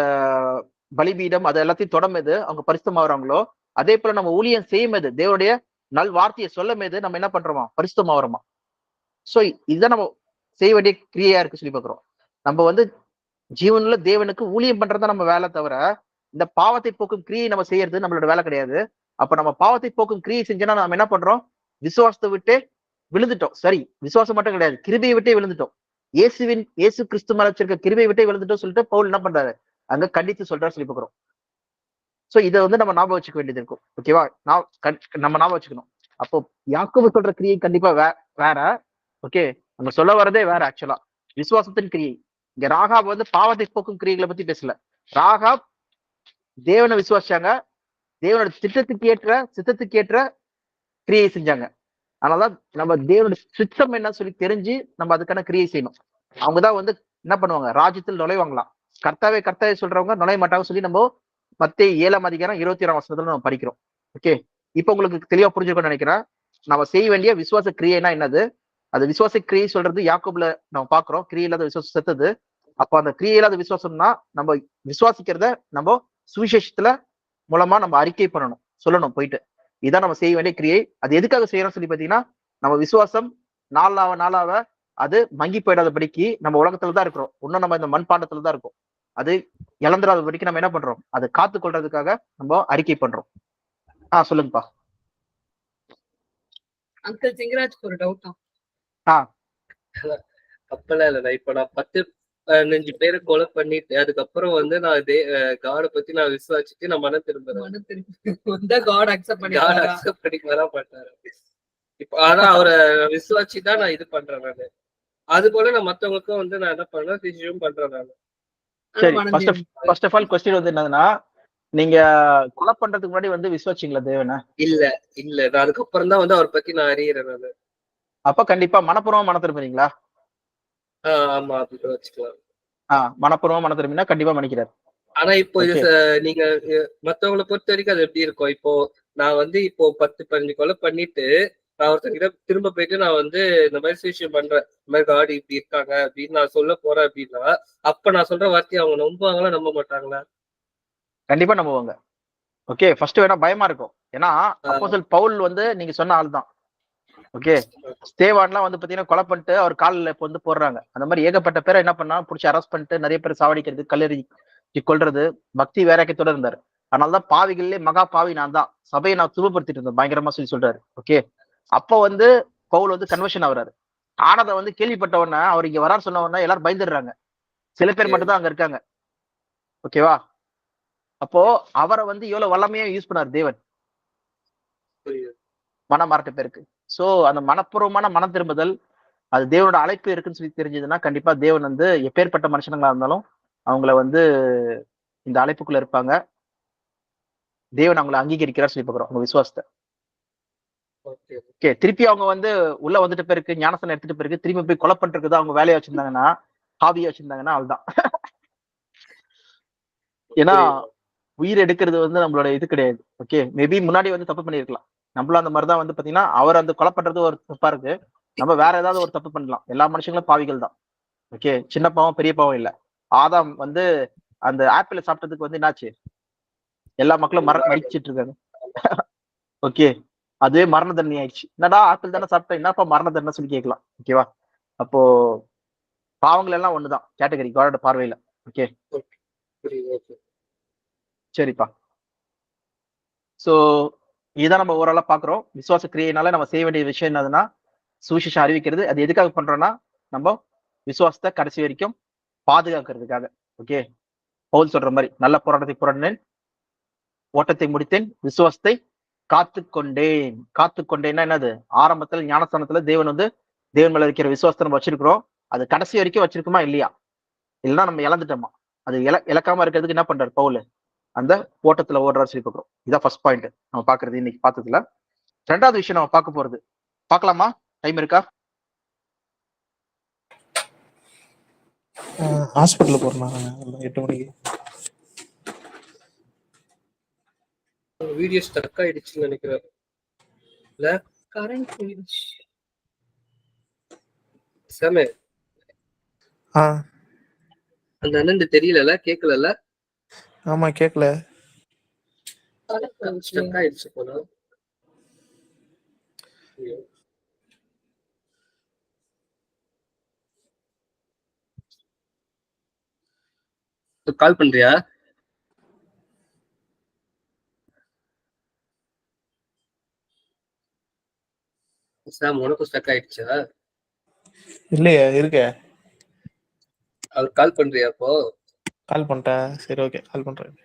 பலிபீடம், அது எல்லாத்தையும் தொடர்ந்து அவங்க பரிசுத்தமாகறாங்களோ, அதே போல நம்ம ஊழியம் செய்யும் போது தேவனுடைய நல் வார்த்தையை சொல்லும் போது நம்ம என்ன பண்றோமா? பரிசுத்தமாகறோமா? சோ இதுதான் நம்ம செய்ய வேண்டிய கிரியையா இருக்கு சொல்லி பாக்குறோம். நம்ம வந்து ஜீவனுள்ள தேவனுக்கு ஊழியம் பண்றதா நம்ம வேலை தவிர, இந்த பாவத்தை போக்கும் கிரியை நம்ம செய்யறது நம்மளோட வேலை கிடையாது. அப்ப நம்ம பாவத்தை போக்கும் கிரியை செஞ்சோம்னா நம்ம என்ன பண்றோம்? விசுவாசத்தை விட்டு விழுந்துட்டோம். சரி, விசுவாசம் மட்டும் கிடையாது, கிருபையை விட்டே விழுந்துட்டோம். இயேசு கிறிஸ்து மேல வச்சிருக்க கிருபையை விட்டே விழுந்துட்டோம் சொல்லிட்டு பவுல் என்ன பண்றாரு? அங்க கண்டித்து சொல்றாரு சொல்லி பாக்குறோம். சோ இதை வந்து நம்ம ஞாபகம் வச்சுக்க வேண்டியது இருக்கும். ஓகேவா? நம்ம ஞாபகம் வச்சுக்கணும். அப்போ யாக்கோபு சொல்ற கிரியை கண்டிப்பா வேற. ஓகே, நம்ம சொல்ல வரதே வேற. ஆக்சுவலா விசுவாசத்தின் கிரியை. இங்க ராகாப் வந்து பாவத்தை போக்கும் கிரியைகளை பத்தி பேசல. ராகாப் தேவனை விசுவாசிச்சாங்க, தேவனோட சித்தத்துக்கு ஏற்ற கிரியை செஞ்சாங்க. அதனாலதான் நம்ம தேவனுடைய சித்தம் என்ன சொல்லி தெரிஞ்சு நம்ம அதுக்கான கிரியை செய்யணும். அவங்கதான் வந்து என்ன பண்ணுவாங்க? ராஜ்யத்தில் நுழைவாங்களாம். கர்த்தாவே சொல்றவங்க நுழைய மாட்டாங்க சொல்லி நம்ம மத்தேயு 7:21 நம்ம படிக்கிறோம். ஓகே, இப்ப உங்களுக்கு தெளிவா புரிஞ்சுக்கணும்னு நினைக்கிறேன். நம்ம செய்ய வேண்டிய விசுவாச கிரியைனா என்னது? அது விசுவாச கிரியை சொல்றது யாக்கோபுல நம்ம பாக்குறோம். கிரியை இல்லாத விசுவாசம் செத்தது. அப்ப அந்த கிரியை இல்லாத விசுவாசம்னா நம்ம விசுவாசிக்கிறத நம்ம சுவிசேஷத்துல மூலமா நம்ம அறிக்கை பண்ணணும், சொல்லணும் போயிட்டு. இதான் நம்ம செய்ய வேண்டிய கிரியை. அது எதுக்காக செய்யறோம் சொல்லி பாத்தீங்கன்னா, நம்ம விசுவாசம் நாளாவ அது மங்கி போயிடாதபடிக்கு நம்ம உலகத்துலதான் இருக்கிறோம். இன்னும் நம்ம இந்த மண்பாண்டத்துலதான் இருக்கோம். அது இழந்துடாதபடிக்கு நம்ம என்ன பண்றோம்? அதை காத்து கொள்றதுக்காக நம்ம அறிக்கை பண்றோம். சொல்லுங்கப்பா. அங்கிள் சிங்கராஜ் ஒரு டவுட். அப்பெல்லாம் இல்ல. இப்ப நான் 10-15 பேரை கொலை பண்ணிட்டு அதுக்கப்புறம் வந்து நான் காட பத்தி நான் விசுவாசிச்சு நான் மனம் திரும்புறேன். காட் அக்செப்ட் பண்ணிக்க மாட்டாரு. இப்ப ஆனா அவரை விசுவாசிதான் நான் இது பண்றேன். நானு அது போல நான் மத்தவங்களுக்கும் வந்து நான் என்ன பண்றேன்? சிஷியம் பண்றேன் நானு. சரி, ஃபர்ஸ்ட் ஆஃப் ஆல் क्वेश्चन வந்து என்னதுன்னா, நீங்க கொலை பண்றதுக்கு முன்னாடி வந்து விசுவாசிங்களா தேவனை? இல்ல நான் அதுக்கப்புறம் தான் வந்து அவரை பத்தி நான் அறியறேன் நானு. அப்ப கண்டிப்பா மனப்பூர்வமா மனம் திரும்புறீங்களா? ஆமா, அப்படி வச்சுக்கலாம். மனப்பூர்வமா மனம் திரும்பினா கண்டிப்பா மன்னிக்கிறார். ஆனா இப்போ இது நீங்க மத்தவங்களை பொறுத்த வரைக்கும் அது எப்படி இருக்கும்? இப்போ நான் வந்து இப்போ 10-15 கொலை பண்ணிட்டு நான் ஒருத்தங்கிட்ட திரும்ப போயிட்டு நான் வந்து இந்த மாதிரி விஷயம் பண்றேன், இந்த மாதிரி காடி இப்படி இருக்காங்க அப்படின்னு நான் சொல்ல போறேன் அப்படின்னா, அப்ப நான் சொல்ற வார்த்தையை அவங்க நம்புவாங்களா நம்ப மாட்டாங்களா? கண்டிப்பா நம்புவாங்க. ஓகே, ஃபர்ஸ்ட் வேணா பயமா இருக்கும். ஏன்னா அப்போஸ்தலன் பவுல் வந்து நீங்க சொன்ன ஆள் தான். ஓகே, ஸ்தேவான்லாம் வந்து பாத்தீங்கன்னா கொலை பண்ணிட்டு அவர் காலில் இப்போ வந்து போடுறாங்க. அந்த மாதிரி ஏகப்பட்ட பேரை என்ன பண்ணா பிடிச்சி அரெஸ்ட் பண்ணிட்டு நிறைய பேர் சாவடிக்கிறது, கல்லெறி கொல்றது, பக்தி வேறாக்கத்தோட இருந்தாரு. அதனாலதான் பாவிகளிலே மகா பாவி நான் தான், சபையை நான் துருவப்படுத்திட்டு இருந்தேன் பயங்கரமா சொல்லி சொல்றாரு. ஓகே, அப்ப வந்து பவுல் வந்து கன்வர்ஷன் ஆகுறாரு. ஆனதை வந்து கேள்விப்பட்ட உடனே அவர் இங்க வராரு சொன்ன உடனே எல்லாரும் பயந்துடுறாங்க. சில பேர் மட்டும் தான் அங்க இருக்காங்க. ஓகேவா? அப்போ அவரை வந்து எவ்வளவு வல்லமையா யூஸ் பண்ணாரு தேவன் மனம் மாறட்ட பேருக்கு. சோ அந்த மனப்பூர்வமான மனம் திரும்புதல், அது தேவனோட அழைப்பு இருக்குன்னு சொல்லி தெரிஞ்சதுன்னா கண்டிப்பா தேவன் வந்து எப்பேற்பட்ட மனுஷங்களா இருந்தாலும் அவங்கள வந்து இந்த அழைப்புக்குள்ள இருப்பாங்க. தேவன் அவங்களை அங்கீகரிக்கிறார் சொல்லி பாக்குறோம் அவங்க விசுவாசத்தை. ஓகே, திருப்பி அவங்க வந்து உள்ள வந்துட்ட பிறகு ஞானசனம் எடுத்துட்டு பிறகு திரும்பி போய் கொலை பண்றதுக்கு அவங்க வேலையை வச்சிருந்தாங்கன்னா, ஹாபியா வச்சிருந்தாங்கன்னா அவள்தான். ஏன்னா உயிர் எடுக்கிறது வந்து நம்மளோட இது கிடையாது. ஓகே, மேபி முன்னாடி வந்து தப்பு பண்ணிருக்கலாம். நம்மளும் அந்த மாதிரிதான் வந்து பாத்தீங்கன்னா அவர் அந்த கொலை பண்றது ஒரு தப்பா இருக்கு. நம்ம வேற ஏதாவது ஒரு தப்பு பண்ணலாம். எல்லா மனுஷங்களும் பாவிகள் தான். ஓகே, சின்ன பாவம் பெரிய பாவம் இல்ல. ஆதாம் வந்து அந்த ஆப்பிள் சாப்பிட்டதுக்கு வந்து என்னாச்சு? எல்லா மக்களும் மறிச்சிட்டு இருக்காங்க. ஓகே, அதுவே மரண தண்டனை ஆயிடுச்சு. என்னடா ஆப்பிள் தானே சாப்பிட்டேன், என்னப்பா மரண தண்டனை சொல்லி கேட்கலாம். ஓகேவா? அப்போ பாவங்கள் எல்லாம் ஒண்ணுதான் கேட்டகரி காடோட பார்வையில. ஓகே, சரிப்பா. சோ இதான் நம்ம ஓரளவு பாக்குறோம். விசுவாச கிரியையினால நம்ம செய்ய வேண்டிய விஷயம் என்னதுன்னா, சுவிசேஷம் அறிவிக்கிறது. அது எதுக்காக பண்றோம்னா, நம்ம விசுவாசத்தை கடைசி வரைக்கும் பாதுகாக்கிறதுக்காக. ஓகே, பவுல் சொல்ற மாதிரி நல்ல போராட்டத்தை போராடினேன், ஓட்டத்தை முடித்தேன், விசுவாசத்தை காத்துக்கொண்டேன்னா என்னது? ஆரம்பத்துல ஞானஸ்தானத்துல தேவன் வந்து தேவன் மேல இருக்கிற விசுவாசத்தை நம்ம வச்சிருக்கிறோம். அது கடைசி வரைக்கும் வச்சிருக்குமா இல்லையா? இல்லைன்னா நம்ம இழந்துட்டோமா? அது இழக்காம இருக்கிறதுக்கு என்ன பண்றாரு பவுல்? அந்த ஓட்டத்துல ஓடுறாரு சொல்லி பாக்குறோம். இதான் ஃபர்ஸ்ட் பாயிண்ட் நம்ம பாக்குறது இன்னைக்கு பார்த்ததுல. ரெண்டாவது விஷயம் நம்ம பார்க்க போறது, பார்க்கலாமா? டைம் இருக்கா? ஹாஸ்பிட்டல் போறேன் 8 மணிக்கு. வீடியோ ஸ்டக் ஆயிடுச்சுன்னு நினைக்கிறேன். இல்ல கரண்ட் போயிடுச்சு. சாமே அந்த அண்ணன் தெரியல, கேட்கல. ஆமா கேட்கல. ஸ்டக் ஆயிடுச்சு போல. கால் பண்றியா? சாம் உனக்கும் ஸ்டக் ஆயிடுச்சா? இல்லையா இருக்க. அவர் கால் பண்றியா? அப்போ கால் பண்ணிட்டேன். சரி ஓகே கால் பண்றேன்.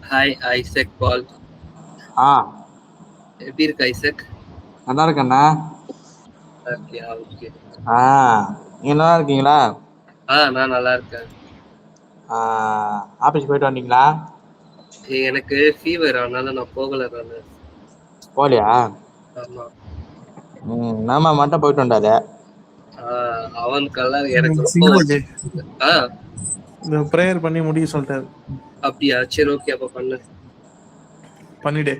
ஹாய் ஐசக் பால். எப்படி இருக்கு ஐசக்? நல்லா இருக்கண்ணா. ஓகே. நீங்க நல்லா இருக்கீங்களா? நான் நல்லா இருக்கேன். ஆபீஸ் போயிட்டு வந்தீங்களா? எனக்கு ஃபீவர், அதனால நான் போகல. நானு போலியா? ஆமா. மாமா மட்டும் போயிட்டு வந்தாரு. அவனுக்கெல்லாம் எனக்கு ரொம்ப பிரேயர் பண்ணி முடிக்க சொல்லிட்டாரு. அப்படியா? சரி ஓகே, அப்ப பண்ணிடு.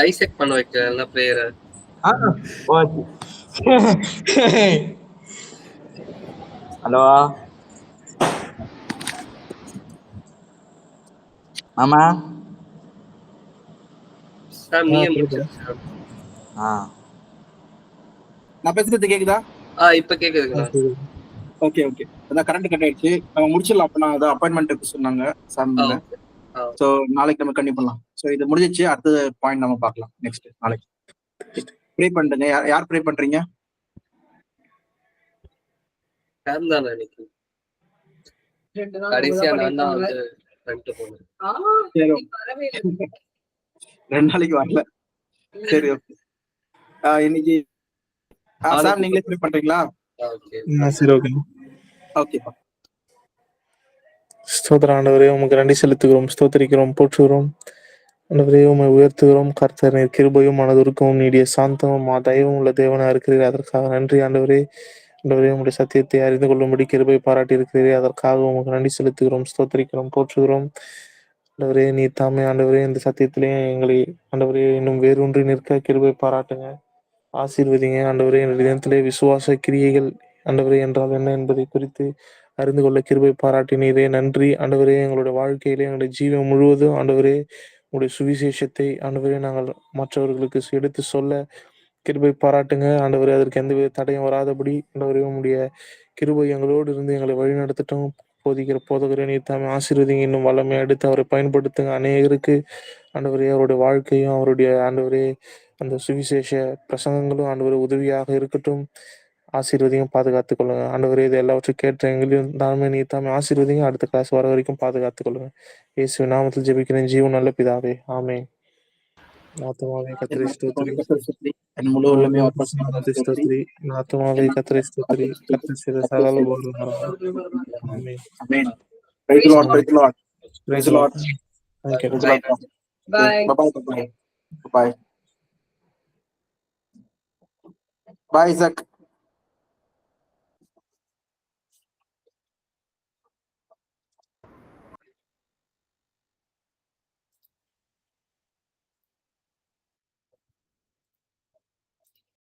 ஐசக் பண்ண வைக்க பிரேயர். ஹலோ மாமா. நான் பேசுறது கேக்குதா? இப்ப கேக்குதுங்களா? ஓகே. அதான் கரண்ட் கட் ஆயிடுச்சு. நம்ம முடிச்சிடலாம். அப்ப நான் அதை அப்பாயின்மெண்ட் சொன்னாங்க சார். சோ நாளைக்கு நம்ம கண்டிப்பா பண்ணலாம். சோ இது முடிஞ்சிச்சு. அடுத்த பாயிண்ட் நம்ம பார்க்கலாம் நெக்ஸ்ட் நாளைக்கு. ப்ரே பண்ணுங்க. யார் ப்ரே பண்றீங்க? கடைசியா நான் தான் வந்து பண்ணிட்டு போனேன். 2 நாளைக்கு வரல. சரி ஓகே. இன்னைக்கு சார் நீங்களே ப்ரே பண்றீங்களா? சரி ஓகே. ஓகேப்பா. ஸ்தோத்திர ஆண்டவரே, உமக்கு நன்றி செலுத்துகிறோம், ஸ்தோத்திரிக்கிறோம், போற்றுகிறோம். ஆண்டவரே உம்மை உயர்த்துகிறோம். கர்த்தர் நீர் கிருபையும் மனதுருக்கமும் நீடிய சாந்தமும் தயவும் உள்ள தேவனா இருக்கிறீர். அதற்காக நன்றி ஆண்டவரே. ஆண்டவரே உங்களுடைய சத்தியத்தை அறிந்து கொள்ளும்படி கிருபை பாராட்டி இருக்கிறீரே, அதற்காக உமக்கு நன்றி செலுத்துகிறோம், ஸ்தோத்திரிக்கிறோம், போற்றுகிறோம். ஆண்டவரே நீர் தாமே ஆண்டவரே இந்த சத்தியத்திலே எங்களை ஆண்டவரே இன்னும் வேரூன்றி நிற்க கிருபை பாராட்டுங்க, ஆசீர்வதிங்க. ஆண்டவரே என்னுடைய தினத்திலே விசுவாச கிரியைகள் ஆண்டவரே என்றால் என்ன என்பதை குறித்து அறிந்து கொள்ள கிருபை பாராட்டினீரே, நன்றி. ஆண்டவரே எங்களுடைய வாழ்க்கையிலே எங்களுடைய ஜீவன் முழுவதும் ஆண்டவரே உங்களுடைய சுவிசேஷத்தை ஆண்டவரே நாங்கள் மற்றவர்களுக்கு எடுத்து சொல்ல கிருபை பாராட்டுங்க. ஆண்டவரே அதற்கு எந்த வித தடையும் வராதபடி ஆண்டவரே உங்களுடைய கிருபை எங்களோடு இருந்து எங்களை வழிநடத்தட்டும். போதிக்கிற போதகரை நீர் தாமே ஆசீர்வதிங்க, இன்னும் வல்லமை எடுத்து அவரை பயன்படுத்துங்க. அநேகருக்கு ஆண்டவரே அவருடைய வாழ்க்கையும் அவருடைய ஆண்டவரே அந்த சுவிசேஷ பிரசங்கங்களும் ஆண்டவரே உதவியாக இருக்கட்டும். ஆசீர்வதியும் பாதுகாத்துக் கொள்ளுங்க. ஆண்டவரே இது எல்லாவற்றையும் கேட்ட எங்களையும் தாமே நீர் தாமே ஆசீர்வதிங்க. அடுத்த கிளாஸ் வர வரைக்கும் பாதுகாத்துக் கொள்ளுங்க. இயேசு நாமத்தில் ஜெபிக்கிறேன் ஜீவன் நல்ல பிதாவே, ஆமென். ஆத்துமாவே கர்த்தரை ஸ்தோத்திரி, முழு உள்ளமே ஸ்தோத்திரி, ஆத்துமாவே கர்த்தரை ஸ்தோத்திரி, கர்த்தர் செய்த சகல உபகாரங்களும். ஆமென். ஆமென். Praise the Lord. Praise the Lord. Praise the Lord. Thank you. Bye. Bye. Bye, Isaac.